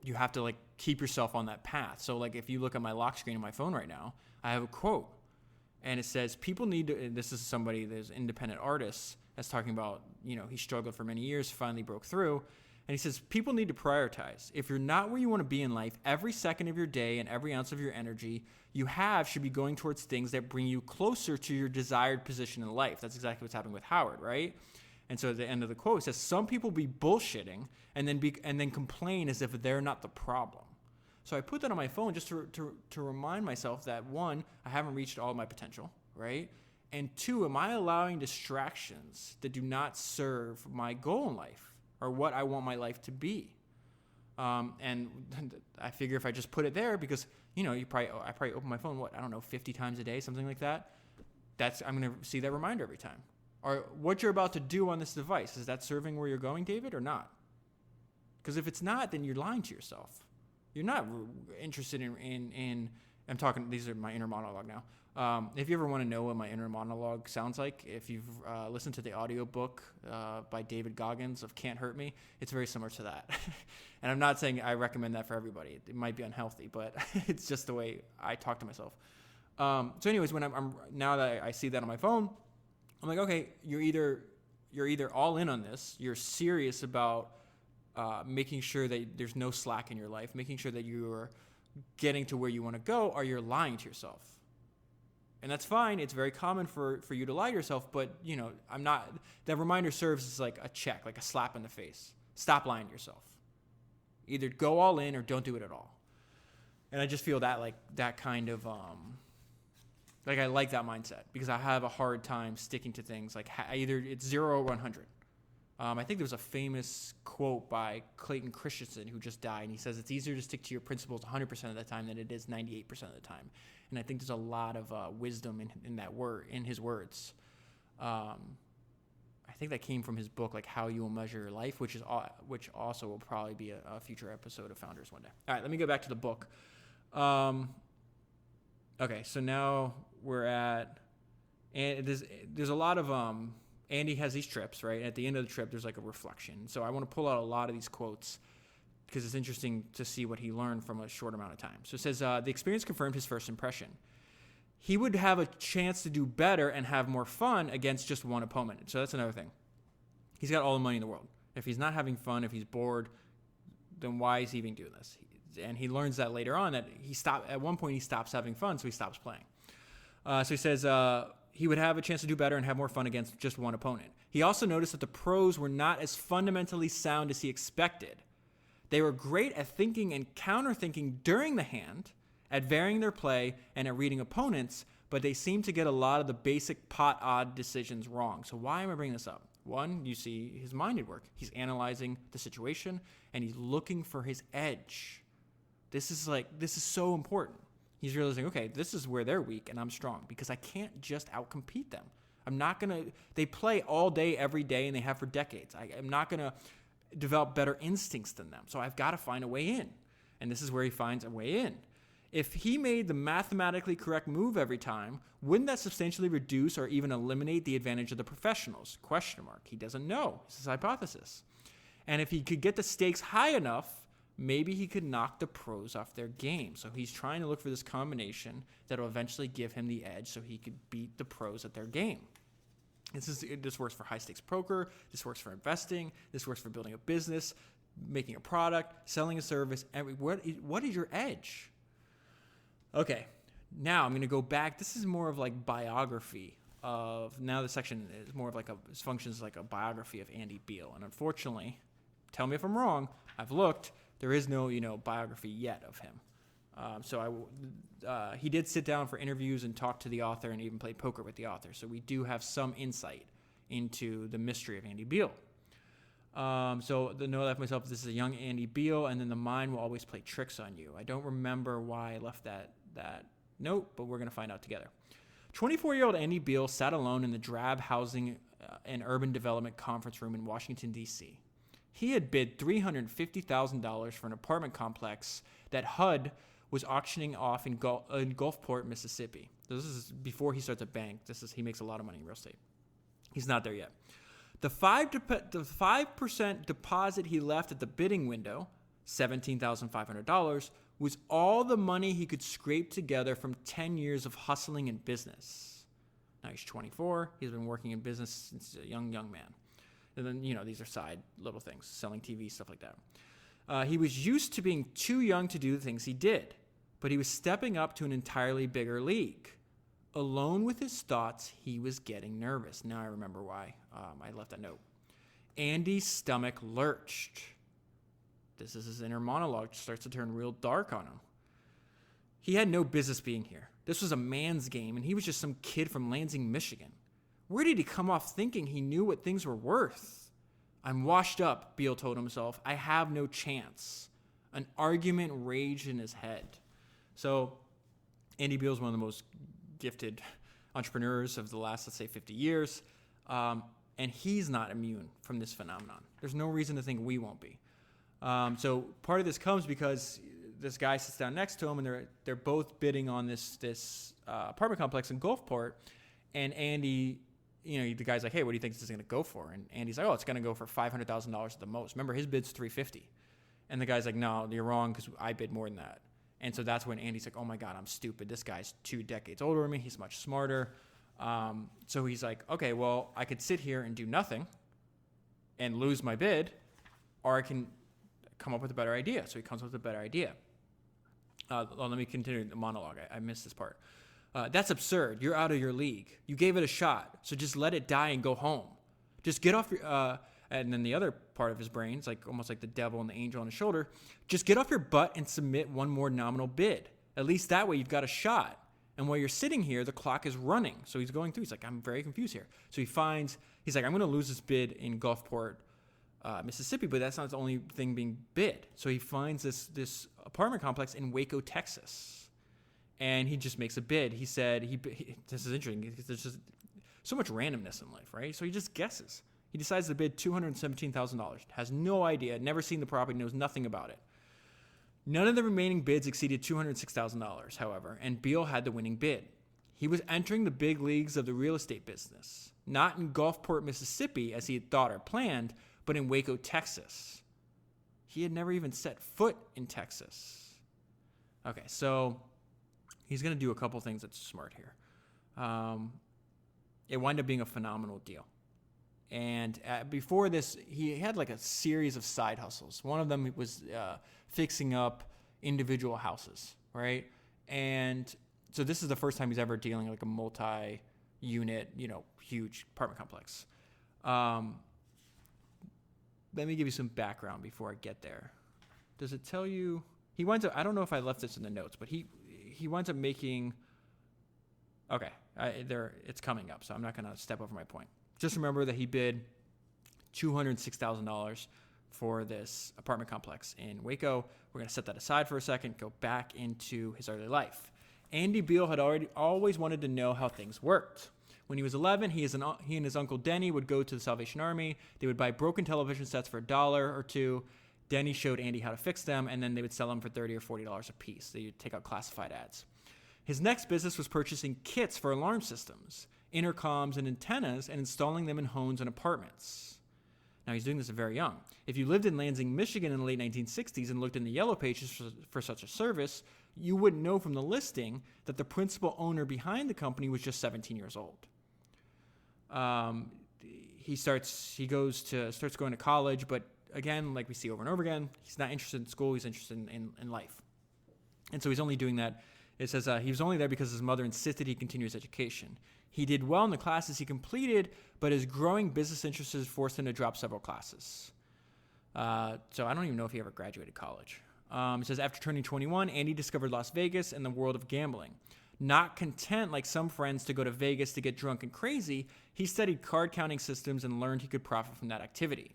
You have to keep yourself on that path. So if you look at my lock screen on my phone right now, I have a quote and it says, people need to, and this is somebody, there's an independent artist that's talking about, he struggled for many years, finally broke through. And he says, people need to prioritize. If you're not where you want to be in life, every second of your day and every ounce of your energy you have should be going towards things that bring you closer to your desired position in life. That's exactly what's happening with Howard, right? And so at the end of the quote, it says, some people be bullshitting and then complain as if they're not the problem. So I put that on my phone just to remind myself that, one, I haven't reached all of my potential, right? And two, am I allowing distractions that do not serve my goal in life or what I want my life to be? And I figure if I just put it there, because, I probably open my phone, 50 times a day, something like that. I'm going to see that reminder every time. Or what you're about to do on this device, is that serving where you're going, David, or not? Because if it's not, then you're lying to yourself. You're not interested in I'm talking, these are my inner monologue now. If you ever want to know what my inner monologue sounds like, if you've listened to the audiobook by David Goggins of Can't Hurt Me, it's very similar to that. And I'm not saying I recommend that for everybody. It might be unhealthy, but it's just the way I talk to myself. So anyways, when I'm now that I see that on my phone, I'm like, okay, you're either all in on this, you're serious about making sure that there's no slack in your life, making sure that you're getting to where you want to go, or you're lying to yourself. And that's fine. It's very common for you to lie to yourself, but I'm not. That reminder serves as like a check, like a slap in the face. Stop lying to yourself. Either go all in or don't do it at all. And I just feel that that kind of I like that mindset because I have a hard time sticking to things either it's 0 or 100. I think there was a famous quote by Clayton Christensen who just died, and he says it's easier to stick to your principles 100% of the time than it is 98% of the time. And I think there's a lot of wisdom in that word, in his words. I think that came from his book, How You Will Measure Your Life, which also will probably be a future episode of Founders one day. All right, let me go back to the book. Okay, so now we're at, and there's a lot of Andy has these trips, right? At the end of the trip, there's a reflection. So I want to pull out a lot of these quotes because it's interesting to see what he learned from a short amount of time. So it says, the experience confirmed his first impression. He would have a chance to do better and have more fun against just one opponent. So that's another thing. He's got all the money in the world. If he's not having fun, if he's bored, then why is he even doing this? And he learns that later on that at one point he stops having fun, so he stops playing. So he says he would have a chance to do better and have more fun against just one opponent. He also noticed that the pros were not as fundamentally sound as he expected. They were great at thinking and counter-thinking during the hand, at varying their play, and at reading opponents, but they seemed to get a lot of the basic pot odd decisions wrong. So why am I bringing this up? One, you see his mind at work. He's analyzing the situation, and he's looking for his edge. This is so important. He's realizing, okay, this is where they're weak, and I'm strong, because I can't just outcompete them. They play all day, every day, and they have for decades. I'm not going to develop better instincts than them, so I've got to find a way in. And this is where he finds a way in. If he made the mathematically correct move every time, wouldn't that substantially reduce or even eliminate the advantage of the professionals? ? He doesn't know. It's his hypothesis. And if he could get the stakes high enough, maybe he could knock the pros off their game. So he's trying to look for this combination that will eventually give him the edge so he could beat the pros at their game. This works for high-stakes poker. This works for investing. This works for building a business, making a product, selling a service. What is your edge? Okay, now I'm going to go back. This is more of like biography of, now the section is more of like functions like a biography of Andy Beal. And unfortunately, tell me if I'm wrong, I've looked, there is no, biography yet of him. He did sit down for interviews and talk to the author and even play poker with the author. So we do have some insight into the mystery of Andy Beal. So the note I left myself, this is a young Andy Beal, and then the mind will always play tricks on you. I don't remember why I left that note, but we're going to find out together. 24-year-old Andy Beal sat alone in the drab housing and urban development conference room in Washington, D.C. He had bid $350,000 for an apartment complex that HUD was auctioning off in Gulfport, Mississippi. This is before he starts a bank. He makes a lot of money in real estate. He's not there yet. The 5% deposit he left at the bidding window, $17,500, was all the money he could scrape together from 10 years of hustling in business. Now he's 24. He's been working in business since a young man. And then, these are side little things, selling TV, stuff like that. He was used to being too young to do the things he did, but he was stepping up to an entirely bigger league. Alone with his thoughts, he was getting nervous. Now I remember why I left that note. Andy's stomach lurched. This is his inner monologue. It starts to turn real dark on him. He had no business being here. This was a man's game, and he was just some kid from Lansing, Michigan. Where did he come off thinking he knew what things were worth? I'm washed up, Beal told himself. I have no chance. An argument raged in his head. So Andy Beal is one of the most gifted entrepreneurs of the last, let's say, 50 years. And he's not immune from this phenomenon. There's no reason to think we won't be. So part of this comes because this guy sits down next to him, and they're both bidding on this apartment complex in Gulfport. And Andy, the guy's like, hey, what do you think this is going to go for? And Andy's like, oh, it's going to go for $500,000 at the most. Remember, his bid's $350,000. And the guy's like, no, you're wrong because I bid more than that. And so that's when Andy's like, oh, my God, I'm stupid. This guy's 2 decades older than me. He's much smarter. So he's like, okay, well, I could sit here and do nothing and lose my bid, or I can come up with a better idea. So he comes up with a better idea. Let me continue the monologue. I missed this part. That's absurd. You're out of your league. You gave it a shot, so just let it die and go home. Just get off your... and then the other part of his brain, it's like almost like the devil and the angel on his shoulder. Just get off your butt and submit one more nominal bid. At least that way you've got a shot. And while you're sitting here, the clock is running. So he's going through. He's like, I'm very confused here. So he's like, I'm going to lose this bid in Gulfport, Mississippi, but that's not the only thing being bid. So he finds this apartment complex in Waco, Texas. And he just makes a bid. He said, this is interesting. There's just so much randomness in life, right? So he just guesses. He decides to bid $217,000. Has no idea, never seen the property, knows nothing about it. None of the remaining bids exceeded $206,000, however, and Beal had the winning bid. He was entering the big leagues of the real estate business, not in Gulfport, Mississippi, as he had thought or planned, but in Waco, Texas. he had never even set foot in Texas. Okay, so he's going to do a couple things that's smart here. It wound up being a phenomenal deal. And before this, he had like a series of side hustles. One of them was fixing up individual houses, right? And so this is the first time he's ever dealing like a multi-unit, huge apartment complex. Let me give you some background before I get there. Does it tell you? He winds up, I don't know if I left this in the notes, but he winds up making, okay, it's coming up, so I'm not going to step over my point. Just remember that he bid $206,000 for this apartment complex in Waco. We're going to set that aside for a second, go back into his early life. Andy Beal had always wanted to know how things worked. When he was 11, he and his uncle Denny would go to the Salvation Army. They would buy broken television sets for $1 or $2. Denny showed Andy how to fix them, and then they would sell them for $30 or $40 a piece. They would take out classified ads. His next business was purchasing kits for alarm systems, intercoms, and antennas, and installing them in homes and apartments. Now, he's doing this very young. If you lived in Lansing, Michigan in the late 1960s and looked in the yellow pages for such a service, you wouldn't know from the listing that the principal owner behind the company was just 17 years old. He starts going to college, but again, like we see over and over again, he's not interested in school, he's interested in life. And so he's only doing that. It says he was only there because his mother insisted he continue his education. He did well in the classes he completed, but his growing business interests forced him to drop several classes. So I don't even know if he ever graduated college. It says after turning 21, Andy discovered Las Vegas and the world of gambling. Not content, like some friends, to go to Vegas to get drunk and crazy, he studied card counting systems and learned he could profit from that activity.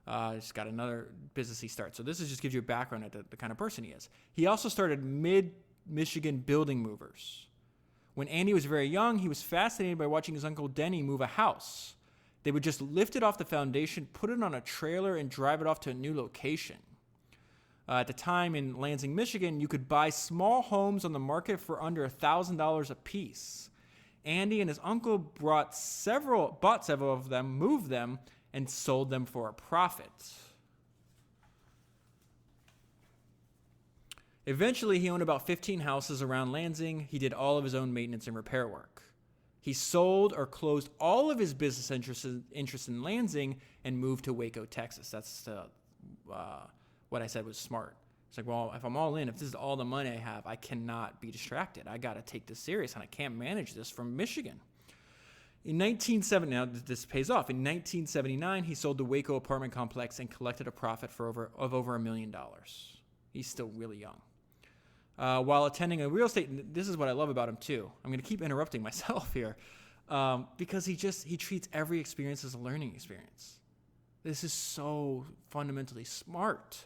He's got another business he starts. So this just gives you a background of the kind of person he is. He also started Mid-Michigan building movers. When Andy was very young, he was fascinated by watching his uncle Denny move a house. They would just lift it off the foundation, put it on a trailer, and drive it off to a new location. At the time in Lansing, Michigan, you could buy small homes on the market for under $1,000 a piece. Andy and his uncle bought several of them, moved them, and sold them for a profit. Eventually, he owned about 15 houses around Lansing. He did all of his own maintenance and repair work. He sold or closed all of his business interests in Lansing and moved to Waco, Texas. That's what I said was smart. It's like, well, if I'm all in, if this is all the money I have, I cannot be distracted. I got to take this serious, and I can't manage this from Michigan. In 1970, now this pays off. In 1979, he sold the Waco apartment complex and collected a profit of over $1 million. He's still really young. While attending a real estate, this is what I love about him too. I'm going to keep interrupting myself here because he treats every experience as a learning experience. This is so fundamentally smart.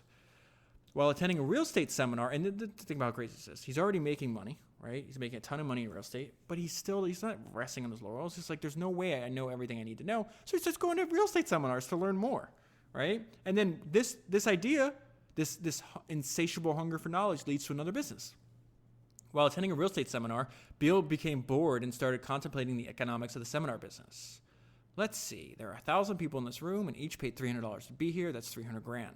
While attending a real estate seminar, and the thing about how crazy this is, he's already making money, right? He's making a ton of money in real estate, but he's not resting on his laurels. He's like, there's no way I know everything I need to know. So he starts going to real estate seminars to learn more, right? And then this idea, this insatiable hunger for knowledge leads to another business. While attending a real estate seminar, Beal became bored and started contemplating the economics of the seminar business. Let's see, there are 1,000 people in this room and each paid $300 to be here. That's $300,000.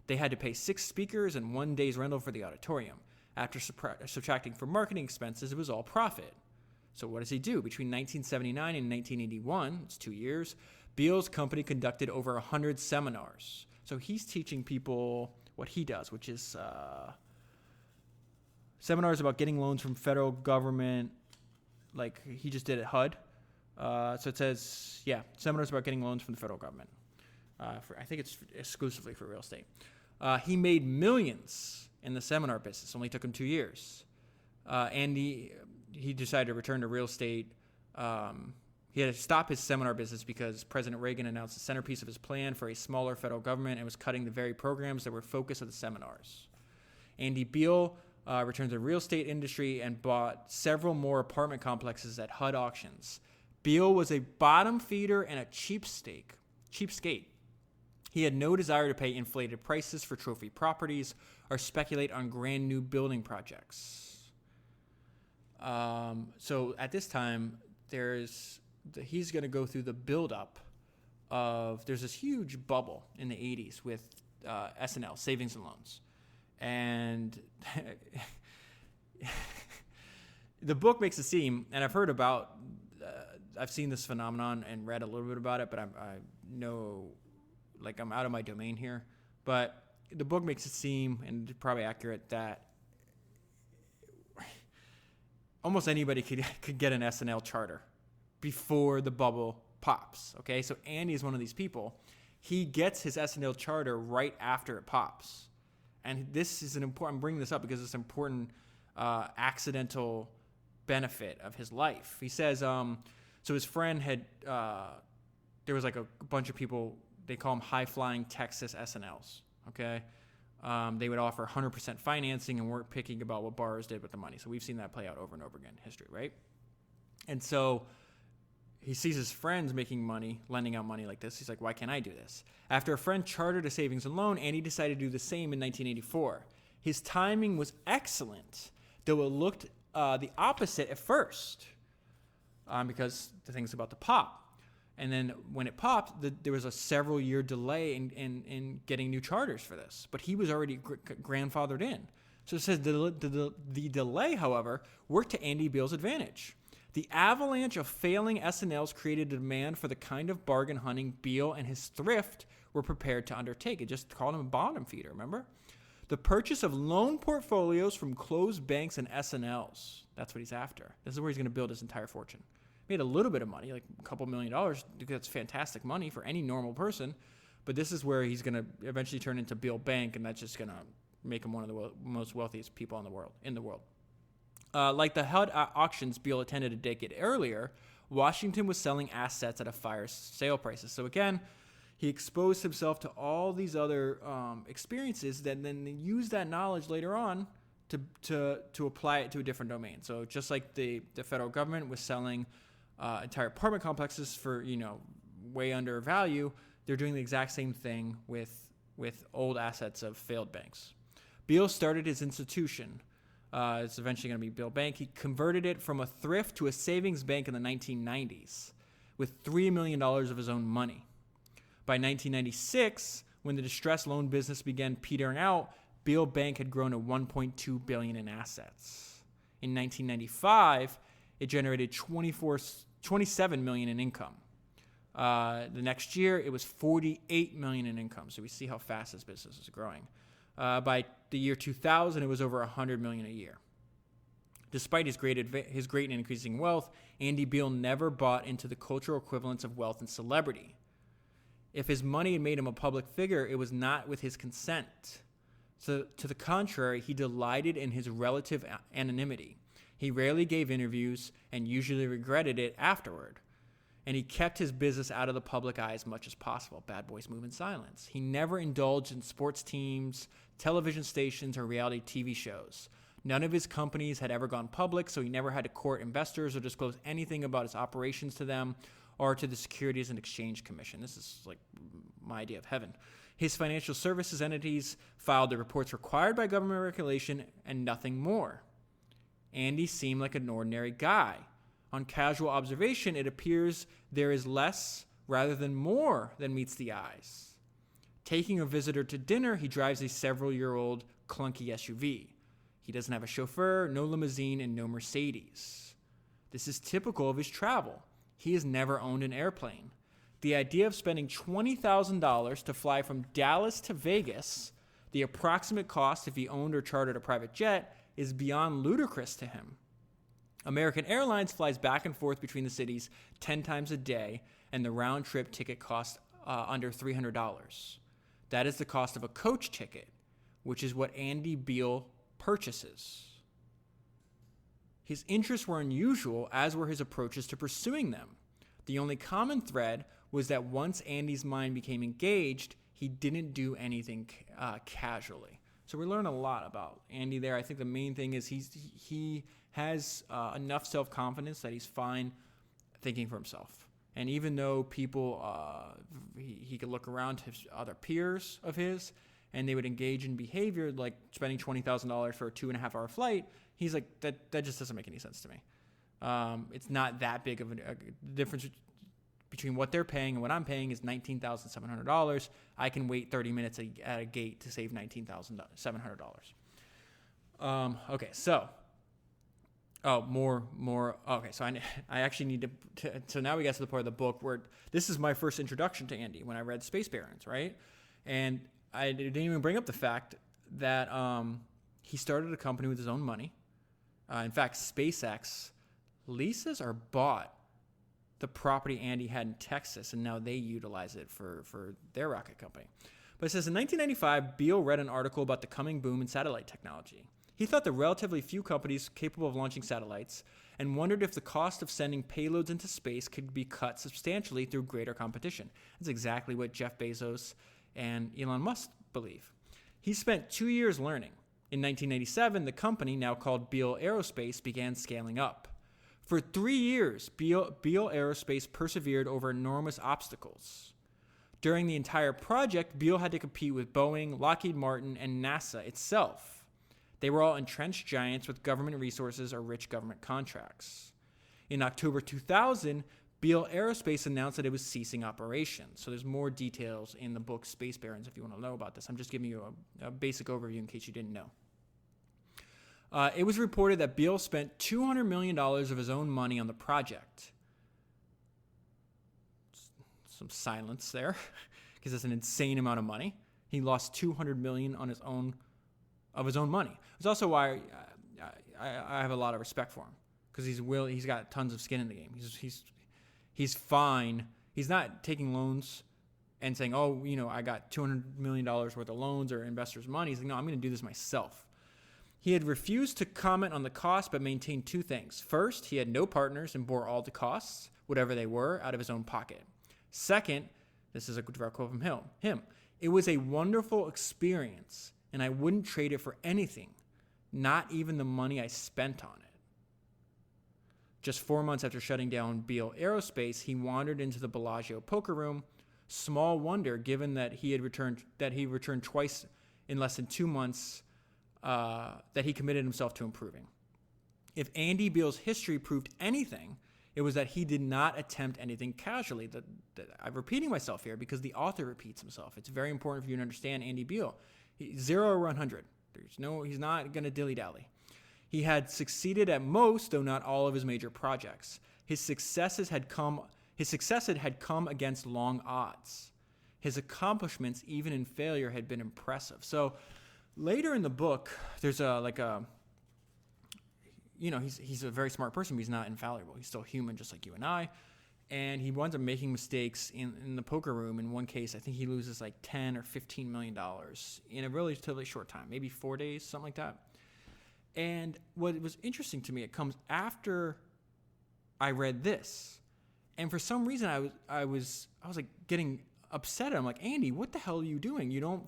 They had to pay 6 speakers and 1 day's rental for the auditorium. After subtracting for marketing expenses, it was all profit. So what does he do? Between 1979 and 1981, it's 2 years, Beal's company conducted over 100 seminars. So he's teaching people what he does, which is seminars about getting loans from federal government, like he just did at HUD. So it says, seminars about getting loans from the federal government. I think it's exclusively for real estate. He made millions in the seminar business. Only took him 2 years. He decided to return to real estate. He had to stop his seminar business because President Reagan announced the centerpiece of his plan for a smaller federal government and was cutting the very programs that were focus of the seminars. Andy Beal returned to the real estate industry and bought several more apartment complexes at HUD auctions. Beal was a bottom feeder and a cheapskate. He had no desire to pay inflated prices for trophy properties or speculate on grand new building projects. So at this time, he's going to go through the buildup of, there's this huge bubble in the 80s with SNL, savings and loans. And the book makes it seem, and I've heard about, I've seen this phenomenon and read a little bit about it, but I know, like, I'm out of my domain here. But the book makes it seem, and it's probably accurate, that almost anybody could get an SNL charter before the bubble pops. Okay, so Andy is one of these people. He gets his SNL charter right after it pops, and this is an important. I'm bringing this up because it's an important accidental benefit of his life. He says, so his friend had, there was like a bunch of people. They call them high-flying Texas SNLs. Okay. They would offer 100% financing and weren't picky about what borrowers did with the money. So we've seen that play out over and over again in history, right? And so he sees his friends making money, lending out money like this. He's like, why can't I do this? After a friend chartered a savings and loan, Andy decided to do the same in 1984. His timing was excellent, though it looked the opposite at first because the thing's about to pop. And then when it popped, there was a several-year delay in getting new charters for this. But he was already grandfathered in. So it says the delay, however, worked to Andy Beal's advantage. The avalanche of failing SNLs created a demand for the kind of bargain hunting Beal and his thrift were prepared to undertake. It just called him a bottom feeder, remember? The purchase of loan portfolios from closed banks and SNLs. That's what he's after. This is where he's going to build his entire fortune. Made a little bit of money, like a couple $1 million. That's fantastic money for any normal person. But this is where he's going to eventually turn into Beal Bank, and that's just going to make him one of the most wealthiest people in the world. Like the HUD auctions Beal attended a decade earlier, Washington was selling assets at a fire sale prices. So again, he exposed himself to all these other experiences that then used that knowledge later on to apply it to a different domain. So just like the federal government was selling entire apartment complexes for, way under value, they're doing the exact same thing with old assets of failed banks. Beal started his institution. It's eventually going to be Beal Bank. He converted it from a thrift to a savings bank in the 1990s with $3 million of his own money. By 1996, when the distressed loan business began petering out, Beal Bank had grown to $1.2 billion in assets. In 1995, it generated $27 million in income. The next year, it was $48 million in income. So we see how fast this business is growing. By the year 2000, it was over $100 million a year. Despite his great and increasing wealth, Andy Beal never bought into the cultural equivalence of wealth and celebrity. If his money had made him a public figure, it was not with his consent. So, to the contrary, he delighted in his relative anonymity. He rarely gave interviews and usually regretted it afterward. And he kept his business out of the public eye as much as possible. Bad boys move in silence. He never indulged in sports teams, television stations, or reality TV shows. None of his companies had ever gone public, so he never had to court investors or disclose anything about his operations to them or to the Securities and Exchange Commission. This is like my idea of heaven. His financial services entities filed the reports required by government regulation and nothing more. Andy seemed like an ordinary guy. On casual observation, it appears there is less rather than more than meets the eyes. Taking a visitor to dinner, he drives a several-year-old clunky SUV. He doesn't have a chauffeur, no limousine, and no Mercedes. This is typical of his travel. He has never owned an airplane. The idea of spending $20,000 to fly from Dallas to Vegas, the approximate cost if he owned or chartered a private jet, is beyond ludicrous to him. American Airlines flies back and forth between the cities 10 times a day, and the round-trip ticket costs under $300. That is the cost of a coach ticket, which is what Andy Beal purchases. His interests were unusual, as were his approaches to pursuing them. The only common thread was that once Andy's mind became engaged, he didn't do anything casually. So we learn a lot about Andy there. I think the main thing is he has enough self-confidence that he's fine thinking for himself. And even though people, he could look around his other peers of his, and they would engage in behavior like spending $20,000 for a 2.5-hour flight, he's like, that just doesn't make any sense to me. It's not that big of a difference between what they're paying and what I'm paying is $19,700. I can wait 30 minutes at a gate to save $19,700. Okay, so more. Okay, so I actually need to. So now we get to the part of the book where this is my first introduction to Andy when I read Space Barons, right? And I didn't even bring up the fact that he started a company with his own money. In fact, SpaceX leases or bought the property Andy had in Texas, and now they utilize it for their rocket company. But it says, in 1995, Beal read an article about the coming boom in satellite technology. He thought there were relatively few companies capable of launching satellites and wondered if the cost of sending payloads into space could be cut substantially through greater competition. That's exactly what Jeff Bezos and Elon Musk believe. He spent 2 years learning. In 1987, the company, now called Beal Aerospace, began scaling up. For 3 years, Beal Aerospace persevered over enormous obstacles. During the entire project, Beal had to compete with Boeing, Lockheed Martin, and NASA itself. They were all entrenched giants with government resources or rich government contracts. In October 2000, Beal Aerospace announced that it was ceasing operations. So there's more details in the book Space Barons if you want to know about this. I'm just giving you a basic overview in case you didn't know. It was reported that Beal spent $200 million of his own money on the project. Some silence there, because that's an insane amount of money. He lost $200 million on his own money. It's also why I have a lot of respect for him, because he's got tons of skin in the game. He's fine. He's not taking loans and saying, oh, I got $200 million worth of loans or investors' money. He's like, no, I'm going to do this myself. He had refused to comment on the cost, but maintained two things. First, he had no partners and bore all the costs, whatever they were, out of his own pocket. Second, this is a direct quote from him. It was a wonderful experience, and I wouldn't trade it for anything, not even the money I spent on it. Just 4 months after shutting down Beal Aerospace, he wandered into the Bellagio poker room. Small wonder, given that he returned twice in less than 2 months, that he committed himself to improving. If Andy Beal's history proved anything, it was that he did not attempt anything casually. I'm repeating myself here because the author repeats himself. It's very important for you to understand Andy Beal. 0 or 100. He's not going to dilly-dally. He had succeeded at most, though not all, of his major projects. His success had come against long odds. His accomplishments, even in failure, had been impressive. So later in the book, there's he's a very smart person, but he's not infallible. He's still human, just like you and I. And he winds up making mistakes in the poker room. In one case, I think he loses like $10 or $15 million in a relatively short time, maybe 4 days, something like that. And what was interesting to me, it comes after I read this. And for some reason, I was like getting upset. I'm like, Andy, what the hell are you doing? You're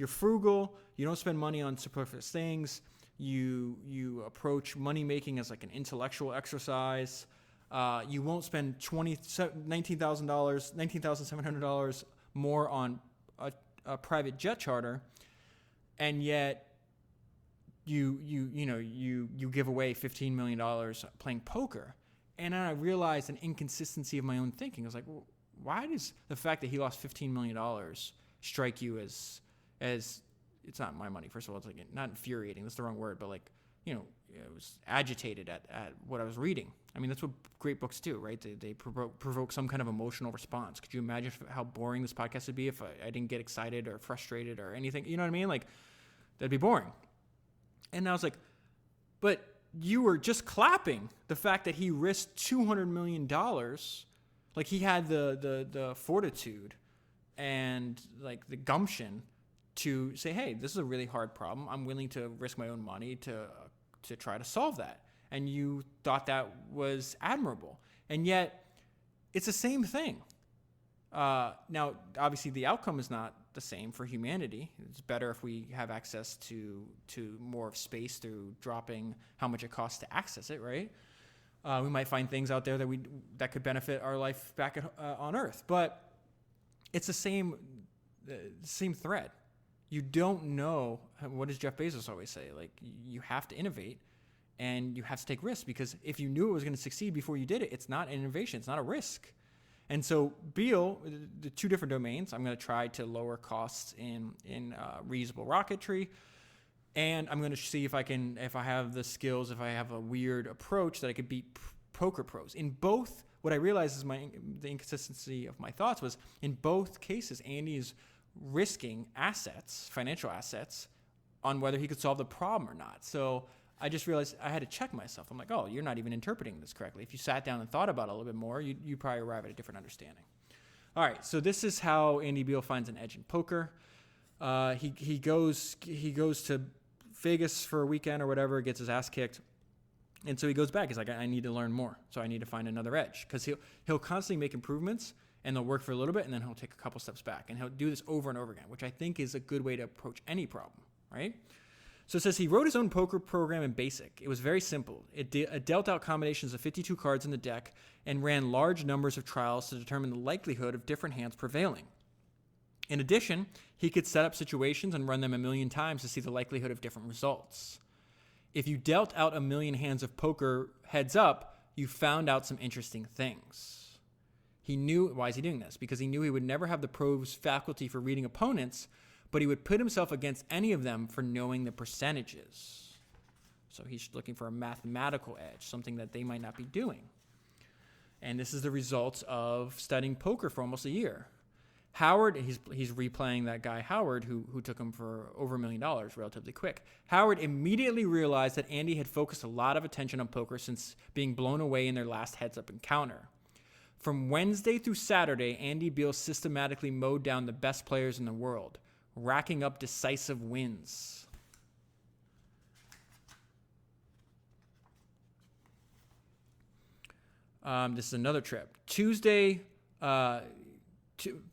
frugal. You don't spend money on superfluous things. You approach money making as like an intellectual exercise. You won't spend $19,700 more on a private jet charter, and yet you give away $15 million playing poker. And then I realized an inconsistency of my own thinking. I was like, well, why does the fact that he lost $15 million strike you as it's not my money? First of all, it's like not infuriating. That's the wrong word, but I was agitated at what I was reading. I mean, that's what great books do, right? They provoke some kind of emotional response. Could you imagine how boring this podcast would be if I didn't get excited or frustrated or anything? You know what I mean? Like, that'd be boring. And I was like, but you were just clapping the fact that he risked $200 million. Like, he had the fortitude and like the gumption to say, hey, this is a really hard problem. I'm willing to risk my own money to try to solve that. And you thought that was admirable. And yet, it's the same thing. Now, obviously, the outcome is not the same for humanity. It's better if we have access to more of space through dropping how much it costs to access it, right? We might find things out there that could benefit our life back on Earth. But it's the same thread. You don't know, what does Jeff Bezos always say? Like, you have to innovate and you have to take risks, because if you knew it was going to succeed before you did it, it's not an innovation. It's not a risk. And so Beal, the two different domains, I'm going to try to lower costs in reusable rocketry. And I'm going to see if I have the skills, if I have a weird approach that I could beat poker pros. In both, what I realized is the inconsistency of my thoughts was in both cases, Andy is risking assets, financial assets, on whether he could solve the problem or not. So I just realized I had to check myself. I'm like, oh, you're not even interpreting this correctly. If you sat down and thought about it a little bit more, you probably arrive at a different understanding. All right, so this is how Andy Beal finds an edge in poker. He goes to Vegas for a weekend or whatever, gets his ass kicked. And so he goes back. He's like, I need to learn more. So I need to find another edge. Because he'll constantly make improvements, and they'll work for a little bit, and then he'll take a couple steps back. And he'll do this over and over again, which I think is a good way to approach any problem, right? So it says he wrote his own poker program in BASIC. It was very simple. It dealt out combinations of 52 cards in the deck and ran large numbers of trials to determine the likelihood of different hands prevailing. In addition, he could set up situations and run them a million times to see the likelihood of different results. If you dealt out a million hands of poker heads up, you found out some interesting things. He knew, why is he doing this? Because he knew he would never have the pro's faculty for reading opponents, but he would put himself against any of them for knowing the percentages. So he's looking for a mathematical edge, something that they might not be doing. And this is the results of studying poker for almost a year. Howard, he's replaying that guy Howard who took him for over $1 million relatively quick. Howard immediately realized that Andy had focused a lot of attention on poker since being blown away in their last heads-up encounter. From Wednesday through Saturday, Andy Beal systematically mowed down the best players in the world, racking up decisive wins. This is another trip.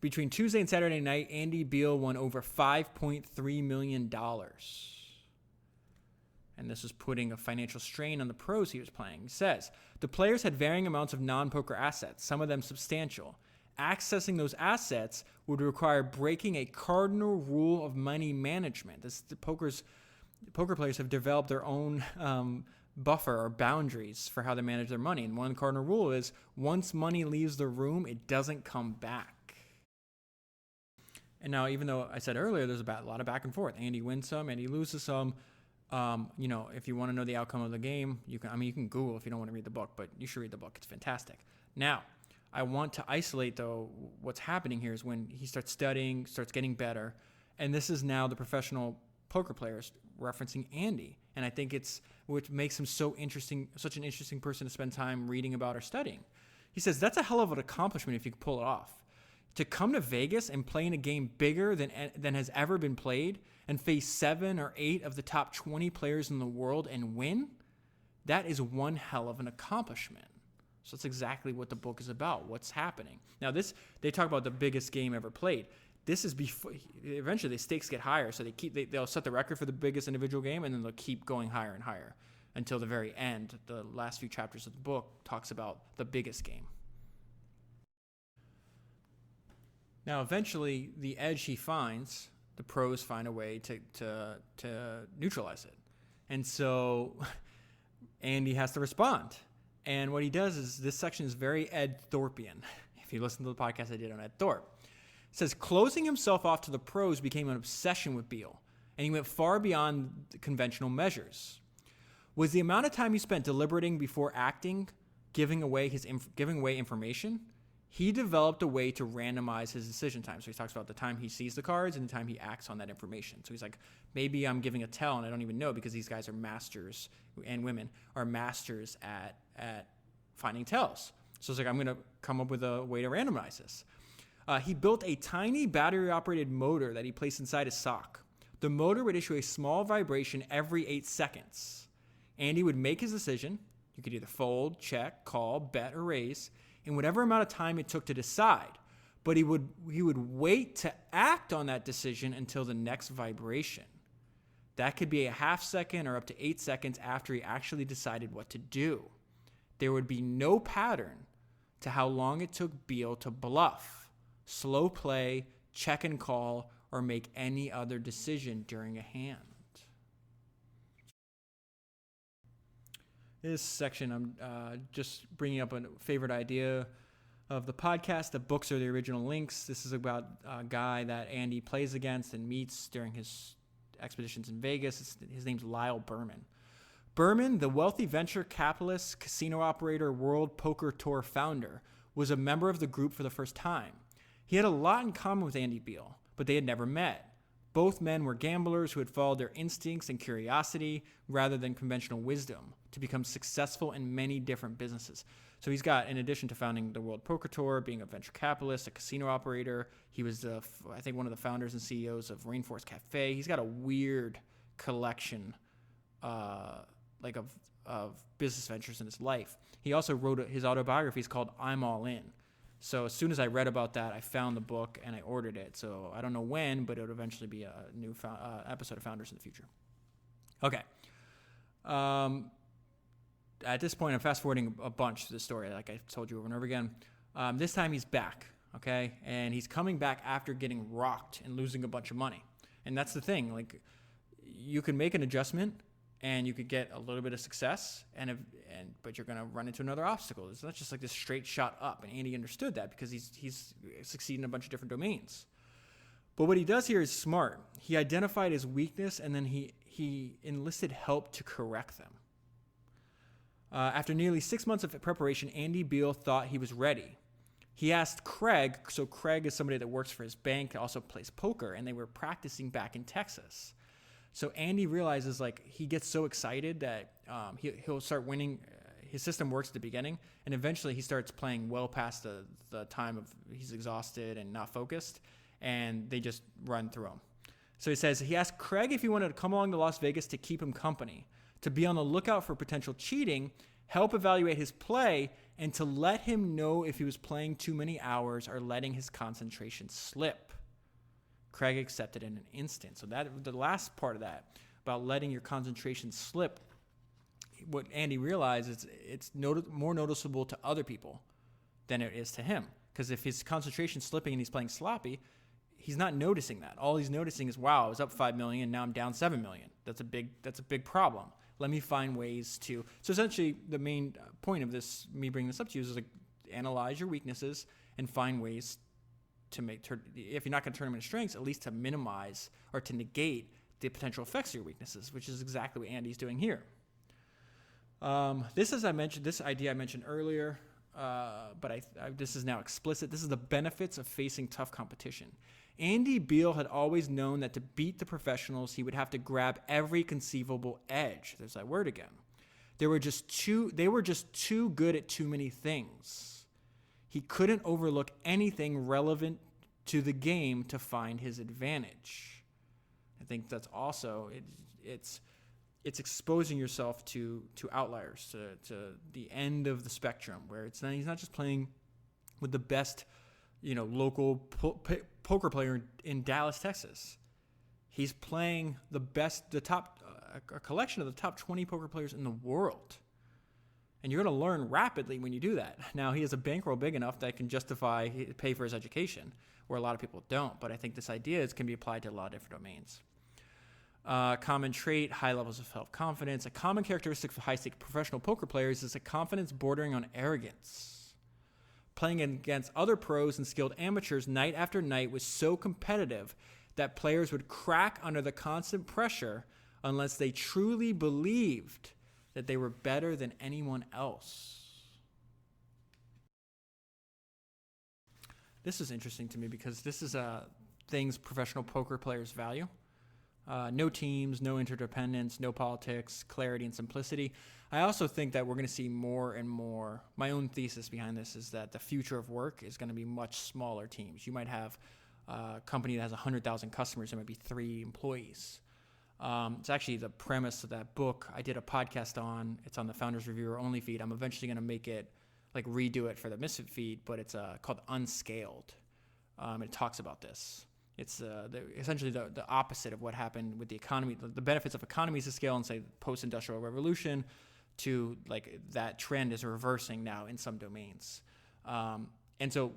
Between Tuesday and Saturday night, Andy Beal won over $5.3 million. And this was putting a financial strain on the pros he was playing. He says, the players had varying amounts of non-poker assets, some of them substantial. Accessing those assets would require breaking a cardinal rule of money management. Poker players have developed their own buffer or boundaries for how they manage their money. And one cardinal rule is once money leaves the room, it doesn't come back. And now, even though I said earlier, there's a lot of back and forth. Andy wins some, Andy loses some. If you want to know the outcome of the game, you can Google if you don't want to read the book, but you should read the book. It's fantastic. Now, I want to isolate, though, what's happening here is when he starts studying, starts getting better, and this is now the professional poker players referencing Andy. And I think it's which makes him such an interesting person to spend time reading about or studying. He says, that's a hell of an accomplishment if you can pull it off. To come to Vegas and play in a game bigger than has ever been played and face 7 or 8 of the top 20 players in the world and win, that is one hell of an accomplishment. So that's exactly what the book is about, what's happening. Now, they talk about the biggest game ever played. This is before, eventually the stakes get higher, so they'll set the record for the biggest individual game, and then they'll keep going higher and higher until the very end. The last few chapters of the book talks about the biggest game. Now, eventually, the edge he finds, the pros find a way to neutralize it. And so Andy has to respond. And what he does is, this section is very Ed Thorpian. If you listen to the podcast I did on Ed Thorpe. It says, closing himself off to the pros became an obsession with Beal, and he went far beyond the conventional measures. Was the amount of time he spent deliberating before acting, giving away information? He developed a way to randomize his decision time. So he talks about the time he sees the cards and the time he acts on that information. So he's like, maybe I'm giving a tell and I don't even know, because these guys are masters, and women are masters at finding tells. So it's like, I'm going to come up with a way to randomize this. He built a tiny battery-operated motor that he placed inside his sock. The motor would issue a small vibration every 8 seconds. Andy would make his decision. You could either fold, check, call, bet, or raise in whatever amount of time it took to decide. But he would wait to act on that decision until the next vibration. That could be a half second or up to 8 seconds after he actually decided what to do. There would be no pattern to how long it took Beal to bluff, slow play, check and call, or make any other decision during a hand. This section, I'm just bringing up a favorite idea of the podcast. The books are the original links. This is about a guy that Andy plays against and meets during his expeditions in Vegas. His name's Lyle Berman. Berman, the wealthy venture capitalist, casino operator, World Poker Tour founder, was a member of the group for the first time. He had a lot in common with Andy Beal, but they had never met. Both men were gamblers who had followed their instincts and curiosity rather than conventional wisdom to become successful in many different businesses. So he's got, in addition to founding the World Poker Tour, being a venture capitalist, a casino operator, he was, I think, one of the founders and CEOs of Rainforest Cafe. He's got a weird collection of business ventures in his life. He also wrote his autobiography is called I'm All In. So as soon as I read about that, I found the book and I ordered it. So I don't know when, but it would eventually be a new episode of Founders in the future. Okay. At this point, I'm fast forwarding a bunch to the story, like I told you over and over again. This time he's back, okay? And he's coming back after getting rocked and losing a bunch of money. And that's the thing. Like, you can make an adjustment and you could get a little bit of success, but you're going to run into another obstacle. It's not just like this straight shot up. And Andy understood that because he's succeeded in a bunch of different domains. But what he does here is smart. He identified his weakness and then he enlisted help to correct them. After nearly 6 months of preparation, Andy Beal thought he was ready. He asked Craig, so Craig is somebody that works for his bank, also plays poker, and they were practicing back in Texas. So Andy realizes, like, he gets so excited that he'll start winning. His system works at the beginning, and eventually he starts playing well past the time of he's exhausted and not focused, and they just run through him. So he says he asked Craig if he wanted to come along to Las Vegas to keep him company, to be on the lookout for potential cheating, help evaluate his play, and to let him know if he was playing too many hours or letting his concentration slip. Craig accepted in an instant. So that the last part of that, about letting your concentration slip, what Andy realized is it's more noticeable to other people than it is to him. Because if his concentration's slipping and he's playing sloppy, he's not noticing that. All he's noticing is, wow, I was up $5 million, now I'm down $7 million. That's a big problem. Let me find ways to. So essentially, the main point of this, me bringing this up to you, is like analyze your weaknesses and find ways to if you're not going to turn them into strengths, at least to minimize or to negate the potential effects of your weaknesses, which is exactly what Andy's doing here. This idea I mentioned earlier, but this is now explicit. This is the benefits of facing tough competition. Andy Beal had always known that to beat the professionals, he would have to grab every conceivable edge. There's that word again. They were just too good at too many things. He couldn't overlook anything relevant to the game to find his advantage. I think that's also it's exposing yourself to outliers, to the end of the spectrum, where he's not just playing with the best, local poker player in Dallas, Texas. He's playing a collection of the top 20 poker players in the world. And you're going to learn rapidly when you do that. Now, he has a bankroll big enough that can pay for his education, where a lot of people don't. But I think this idea can be applied to a lot of different domains. Common trait, high levels of self-confidence. A common characteristic for high-stakes professional poker players is a confidence bordering on arrogance. Playing against other pros and skilled amateurs night after night was so competitive that players would crack under the constant pressure unless they truly believed that they were better than anyone else. This is interesting to me because this is things professional poker players value. No teams, no interdependence, no politics, clarity and simplicity. I also think that we're going to see more and more. My own thesis behind this is that the future of work is going to be much smaller teams. You might have a company that has 100,000 customers. There might be 3 employees. It's actually the premise of that book. I did a podcast on. It's on the Founders Reviewer only feed. I'm eventually going to make it, redo it for the Misfit feed, but it's called Unscaled. It talks about this. It's essentially the opposite of what happened with the economy, the benefits of economies of scale and, say, post-industrial revolution, to that trend is reversing now in some domains. And so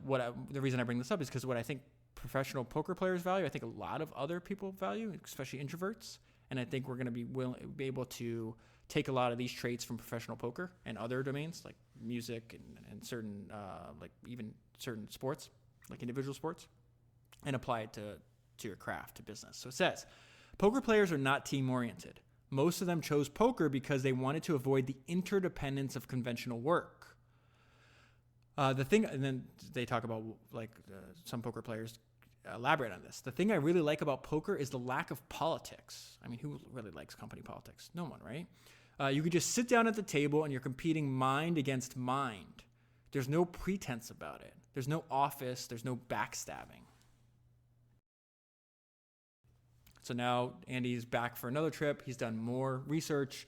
the reason I bring this up is because what I think professional poker players value, I think a lot of other people value, especially introverts. And I think we're going to be able to take a lot of these traits from professional poker and other domains like music and certain, like even certain sports, like individual sports, and apply it to your craft, to business. So it says, poker players are not team-oriented. Most of them chose poker because they wanted to avoid the interdependence of conventional work. And then they talk about some poker players elaborate on this. The thing I really like about poker is the lack of politics. I mean, who really likes company politics? No one, right? You could just sit down at the table and you're competing mind against mind. There's no pretense about it. There's no office. There's no backstabbing. So now Andy's back for another trip. He's done more research.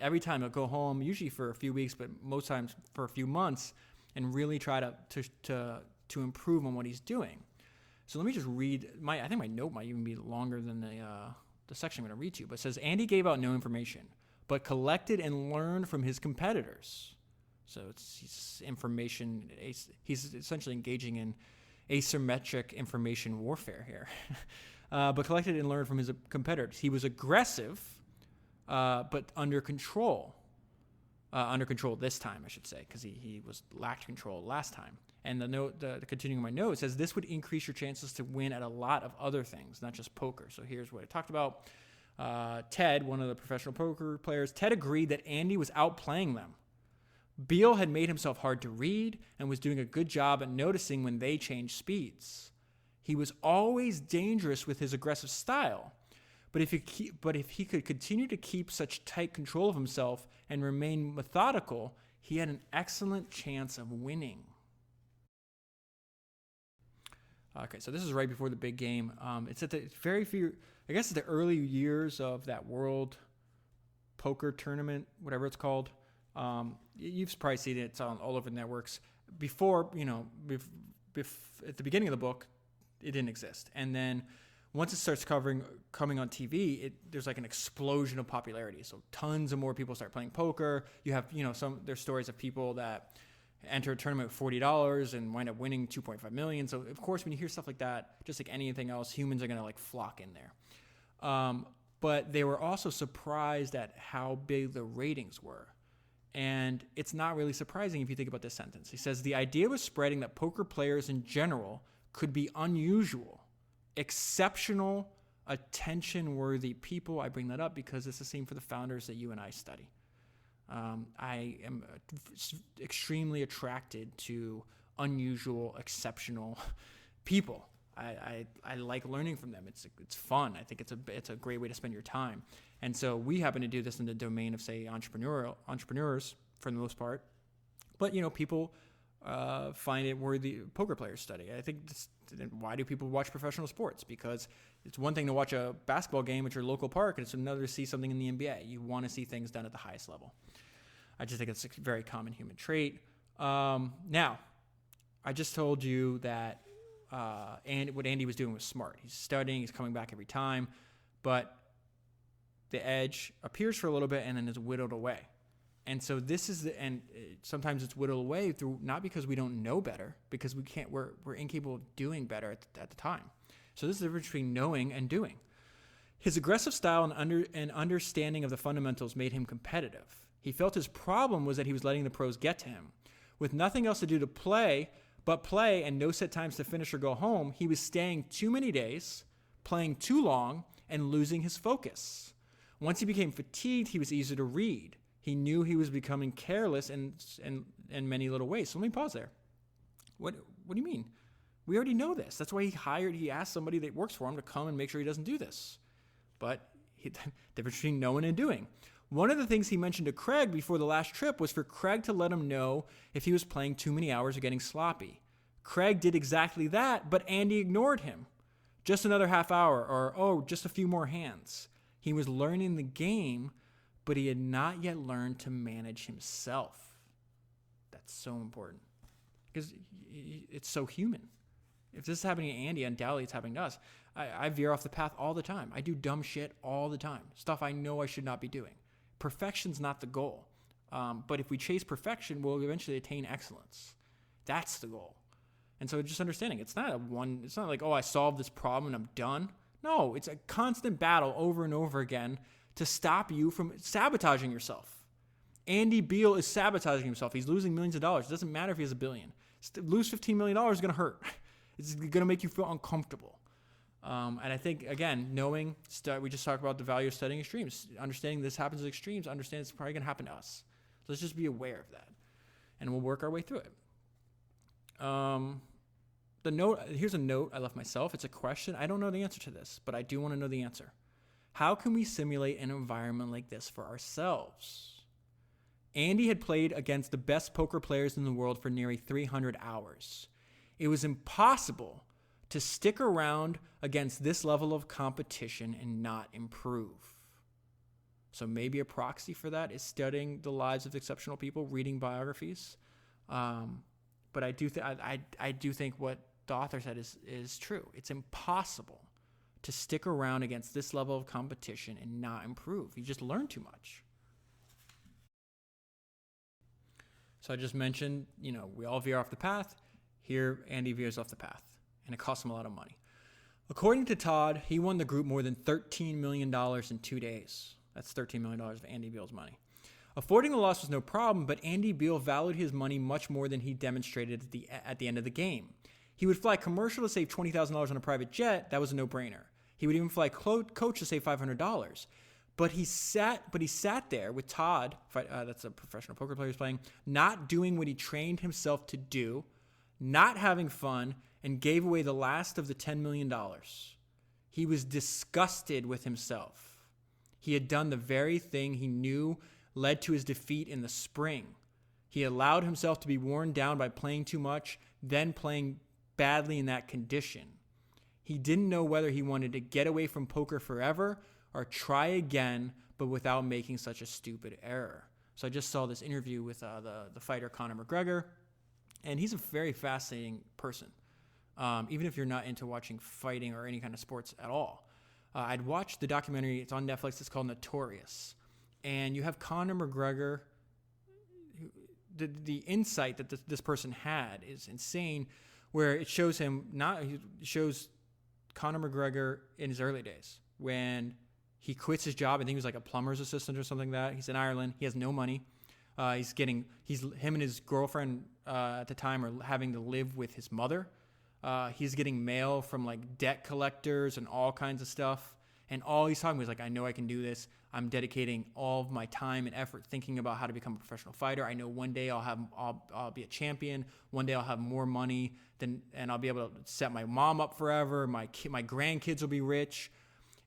Every time he'll go home, usually for a few weeks, but most times for a few months, and really try to improve on what he's doing. So let me just read I think my note might even be longer than the section I'm going to read to you. But it says, Andy gave out no information, but collected and learned from his competitors. So he's essentially engaging in asymmetric information warfare here. But collected and learned from his competitors. He was aggressive, but under control. Under control this time, I should say, because he lacked control last time. And the continuing my note, says this would increase your chances to win at a lot of other things, not just poker. So here's what I talked about. Ted, one of the professional poker players, Ted agreed that Andy was outplaying them. Beal had made himself hard to read and was doing a good job at noticing when they changed speeds. He was always dangerous with his aggressive style. But if he could continue to keep such tight control of himself and remain methodical, he had an excellent chance of winning. Okay, so this is right before the big game. It's at the it's the early years of that World Poker Tournament, whatever it's called. You've probably seen it. It's on all over the networks. Before, at the beginning of the book, it didn't exist. And then once it starts coming on TV, there's like an explosion of popularity. So tons of more people start playing poker. You have, there's stories of people that enter a tournament with $40 and wind up winning $2.5 million. So of course, when you hear stuff like that, just like anything else, humans are going to flock in there. But they were also surprised at how big the ratings were. And it's not really surprising if you think about this sentence. He says, the idea was spreading that poker players in general could be unusual, exceptional, attention-worthy people. I bring that up because it's the same for the founders that you and I study. I am extremely attracted to unusual, exceptional people. I like learning from them. It's fun. I think it's a great way to spend your time. And so we happen to do this in the domain of, say, entrepreneurs for the most part. But people find it worthy. Poker players study. I think why do people watch professional sports? Because it's one thing to watch a basketball game at your local park, and it's another to see something in the NBA. You want to see things done at the highest level. I just think it's a very common human trait. Now, I just told you that what Andy was doing was smart. He's studying. He's coming back every time, but the edge appears for a little bit and then is whittled away. And so sometimes it's whittled away through, not because we don't know better, because we're incapable of doing better at the time. So this is the difference between knowing and doing. His aggressive style and understanding of the fundamentals made him competitive. He felt his problem was that he was letting the pros get to him. With nothing else to do but play and no set times to finish or go home, he was staying too many days, playing too long, and losing his focus. Once he became fatigued, he was easy to read. He knew he was becoming careless in many little ways. So let me pause there. What do you mean? We already know this. That's why he asked somebody that works for him to come and make sure he doesn't do this. But the difference between knowing and doing. One of the things he mentioned to Craig before the last trip was for Craig to let him know if he was playing too many hours or getting sloppy. Craig did exactly that, but Andy ignored him. Just another half hour, or just a few more hands. He was learning the game, but he had not yet learned to manage himself. That's so important because it's so human. If this is happening to Andy, undoubtedly it's happening to us. I veer off the path all the time. I do dumb shit all the time. Stuff I know I should not be doing. Perfection's not the goal. But if we chase perfection, we'll eventually attain excellence. That's the goal. And so just understanding, it's not like, I solved this problem and I'm done. No, it's a constant battle over and over again to stop you from sabotaging yourself. Andy Beal is sabotaging himself. He's losing millions of dollars. It doesn't matter if he has $1 billion. Lose $15 million is going to hurt. It's going to make you feel uncomfortable. And I think, again, we just talked about the value of studying extremes. Understanding this happens at extremes, understand it's probably going to happen to us. So let's just be aware of that. And we'll work our way through it. Here's a note I left myself. It's a question. I don't know the answer to this, but I do want to know the answer. How can we simulate an environment like this for ourselves? Andy had played against the best poker players in the world for nearly 300 hours. It was impossible to stick around against this level of competition and not improve. So maybe a proxy for that is studying the lives of exceptional people, reading biographies. But I do think what the author said is true. It's impossible to stick around against this level of competition and not improve. You just learn too much. So I just mentioned, we all veer off the path. Here, Andy veers off the path, and it costs him a lot of money. According to Todd, he won the group more than $13 million in 2 days. That's $13 million of Andy Beal's money. Affording the loss was no problem, but Andy Beal valued his money much more than he demonstrated at the end of the game. He would fly commercial to save $20,000 on a private jet. That was a no-brainer. He would even fly coach to save $500. But he sat there with Todd, that's a professional poker player he's playing, not doing what he trained himself to do, not having fun, and gave away the last of the $10 million. He was disgusted with himself. He had done the very thing he knew led to his defeat in the spring. He allowed himself to be worn down by playing too much, then playing badly in that condition. He didn't know whether he wanted to get away from poker forever or try again, but without making such a stupid error. So I just saw this interview with the fighter Conor McGregor, and he's a very fascinating person. Even if you're not into watching fighting or any kind of sports at all. I'd watched the documentary. It's on Netflix. It's called Notorious. And you have Conor McGregor. The insight that this person had is insane, where it shows Conor McGregor in his early days when he quits his job. I think he was like a plumber's assistant or something like that. He's in Ireland. He has no money. Him and his girlfriend at the time are having to live with his mother. He's getting mail from like debt collectors and all kinds of stuff. And all he's talking about is like, I know I can do this. I'm dedicating all of my time and effort thinking about how to become a professional fighter. I know one day I'll be a champion. One day I'll have more money and I'll be able to set my mom up forever. My grandkids will be rich.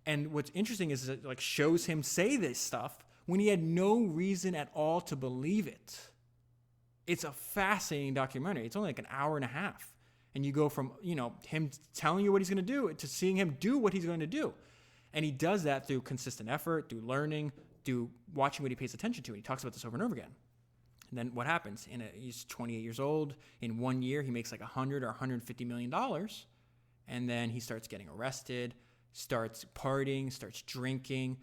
And what's interesting is it like shows him say this stuff when he had no reason at all to believe it. It's a fascinating documentary. It's only like an hour and a half. And you go from, him telling you what he's going to do to seeing him do what he's going to do. And he does that through consistent effort, through learning, through watching what he pays attention to. And he talks about this over and over again. And then what happens? He's 28 years old. In 1 year, he makes like $100 or $150 million. And then he starts getting arrested, starts partying, starts drinking.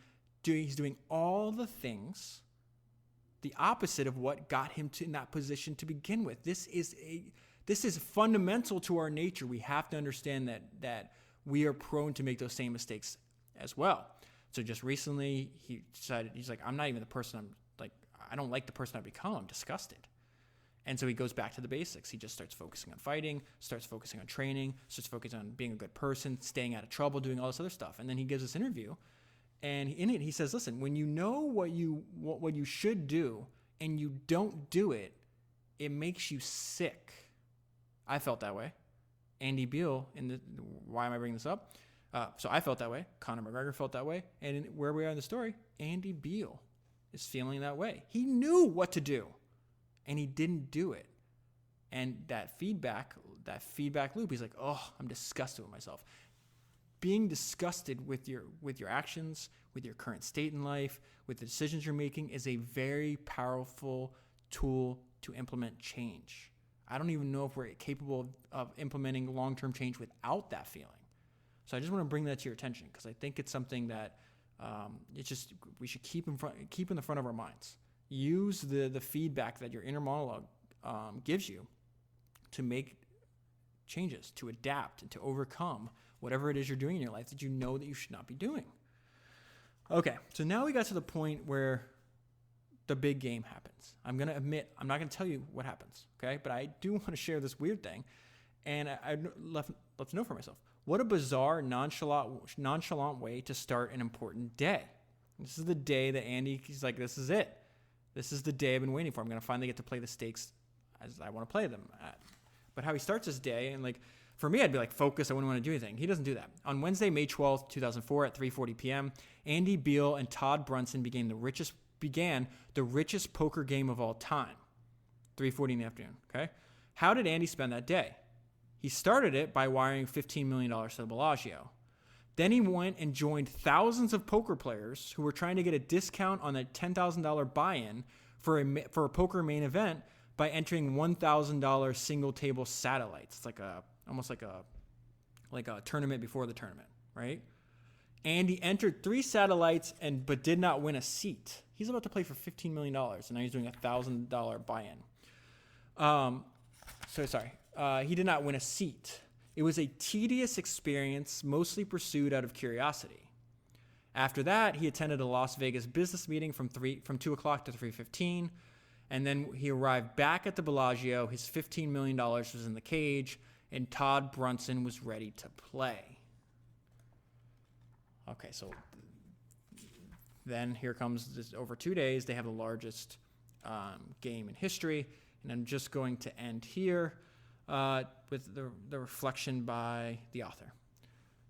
He's doing all the things, the opposite of what got him in that position to begin with. This is fundamental to our nature. We have to understand that we are prone to make those same mistakes as well. So just recently, he decided, he's like, I'm not even the person I don't like the person I've become. I'm disgusted. And so he goes back to the basics. He just starts focusing on fighting, starts focusing on training, starts focusing on being a good person, staying out of trouble, doing all this other stuff. And then he gives this interview, and in it he says, listen, when you know what you should do and you don't do it, it makes you sick. I felt that way. Andy Beal, why am I bringing this up? So I felt that way. Conor McGregor felt that way. And where we are in the story, Andy Beal is feeling that way. He knew what to do, and he didn't do it. And that feedback loop, he's like, oh, I'm disgusted with myself. Being disgusted with your actions, with your current state in life, with the decisions you're making is a very powerful tool to implement change. I don't even know if we're capable of implementing long-term change without that feeling. So I just want to bring that to your attention because I think it's something that we should keep in the front of our minds. Use the feedback that your inner monologue gives you to make changes, to adapt, and to overcome whatever it is you're doing in your life that you know that you should not be doing. Okay, so now we got to the point where the big game happens. I'm going to admit, I'm not going to tell you what happens, okay? But I do want to share this weird thing, and I'd love to know for myself. What a bizarre, nonchalant way to start an important day. This is the day that he's like, this is it. This is the day I've been waiting for. I'm going to finally get to play the stakes as I want to play them at. But how he starts his day, and like, for me, I'd be like, focused. I wouldn't want to do anything. He doesn't do that. On Wednesday, May 12th, 2004 at 3:40 p.m., Andy Beal and Todd Brunson began the richest poker game of all time. 3:40 in the afternoon, okay? How did Andy spend that day? He started it by wiring $15 million to the Bellagio. Then he went and joined thousands of poker players who were trying to get a discount on a $10,000 buy-in for a poker main event by entering $1,000 single table satellites. It's almost like a tournament before the tournament, right? Andy entered 3 satellites but did not win a seat. He's about to play for $15 million, and now he's doing a $1,000 buy-in. He did not win a seat. It was a tedious experience, mostly pursued out of curiosity. After that, he attended a Las Vegas business meeting from 2 o'clock to 3:15, and then he arrived back at the Bellagio. His $15 million was in the cage, and Todd Brunson was ready to play. Okay, so then here comes this, over 2 days, they have the largest game in history, and I'm just going to end here with the reflection by the author.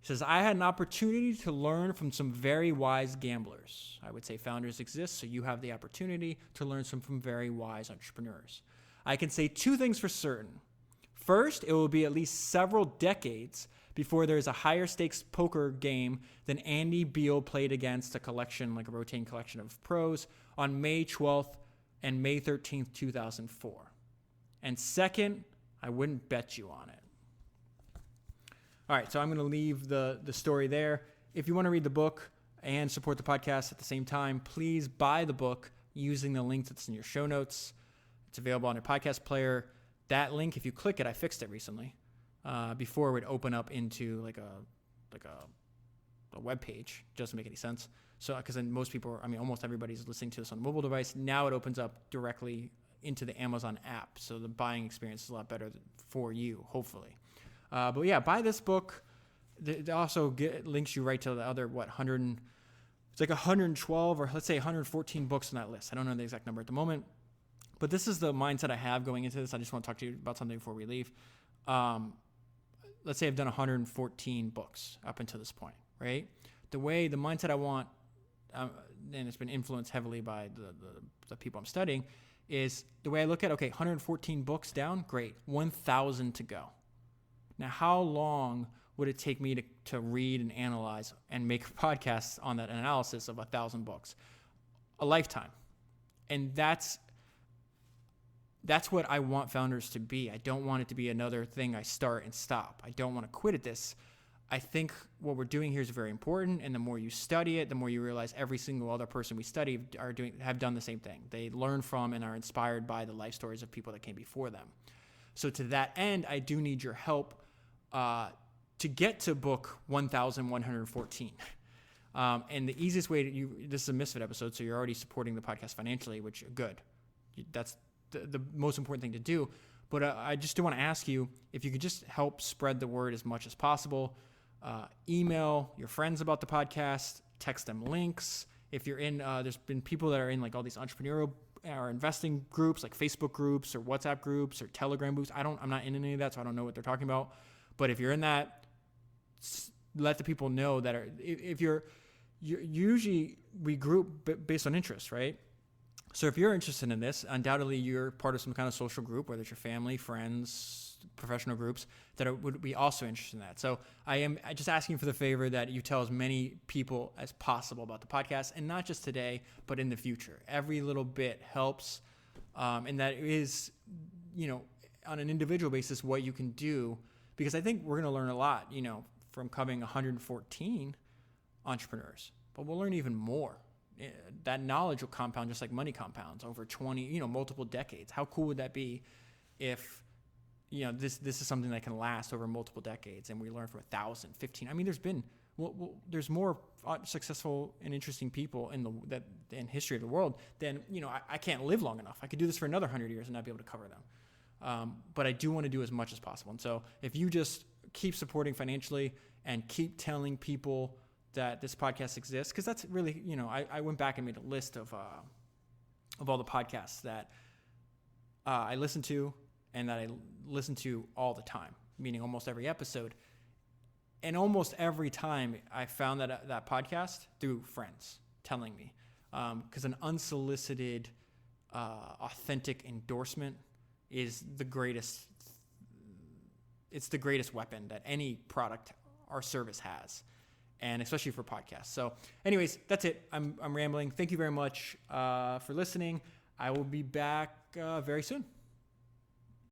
He says, I had an opportunity to learn from some very wise gamblers. I would say founders exist, so you have the opportunity to learn from very wise entrepreneurs. I can say 2 things for certain. First, it will be at least several decades before there's a higher stakes poker game than Andy Beal played against a rotating collection of pros on May 12th and May 13th, 2004. And second, I wouldn't bet you on it. All right, so I'm going to leave the story there. If you want to read the book and support the podcast at the same time, please buy the book using the link that's in your show notes. It's available on your podcast player. That link, if you click it, I fixed it recently. Before it would open up into like a web page. Doesn't make any sense. So because then almost everybody's listening to this on a mobile device. Now it opens up directly into the Amazon app. So the buying experience is a lot better for you, hopefully. But yeah, buy this book. It also links you right to the other, 112 or let's say 114 books on that list. I don't know the exact number at the moment. But this is the mindset I have going into this. I just want to talk to you about something before we leave. Let's say I've done 114 books up until this point, right? The mindset I want, and it's been influenced heavily by the people I'm studying, is the way I look at, 114 books down, great, 1,000 to go. Now, how long would it take me to read and analyze and make podcasts on that analysis of 1,000 books? A lifetime. And that's what I want founders to be. I don't want it to be another thing I start and stop. I don't want to quit at this. I think what we're doing here is very important, and the more you study it, the more you realize every single other person we study have done the same thing. They learn from and are inspired by the life stories of people that came before them. So to that end, I do need your help to get to book 1,114. And the easiest way this is a misfit episode, so you're already supporting the podcast financially, which good. That's the most important thing to do. But I just do want to ask you if you could just help spread the word as much as possible. Email your friends about the podcast, text them links. If you're in, there's been people that are in like all these entrepreneurial or investing groups, like Facebook groups or WhatsApp groups or Telegram groups. I'm not in any of that, so I don't know what they're talking about. But if you're in that, let the people know that if you're usually we group based on interest, right? So if you're interested in this, undoubtedly you're part of some kind of social group, whether it's your family, friends, professional groups that would be also interested in that. So I am just asking for the favor that you tell as many people as possible about the podcast, and not just today, but in the future. Every little bit helps, and that is, on an individual basis, what you can do, because I think we're going to learn a lot, from covering 114 entrepreneurs, but we'll learn even more. That knowledge will compound just like money compounds over 20, multiple decades. How cool would that be if, this is something that can last over multiple decades and we learn from 1,000, 15. I mean, there's more successful and interesting people in history of the world, then, I can't live long enough. I could do this for another 100 years and not be able to cover them. But I do want to do as much as possible. And so if you just keep supporting financially and keep telling people that this podcast exists, because that's really, I went back and made a list of all the podcasts that I listen to and that I listen to all the time, meaning almost every episode. And almost every time I found that podcast through friends telling me, because an unsolicited, authentic endorsement is the greatest. It's the greatest weapon that any product or service has, and especially for podcasts. So anyways, that's it. I'm rambling. Thank you very much for listening. I will be back very soon.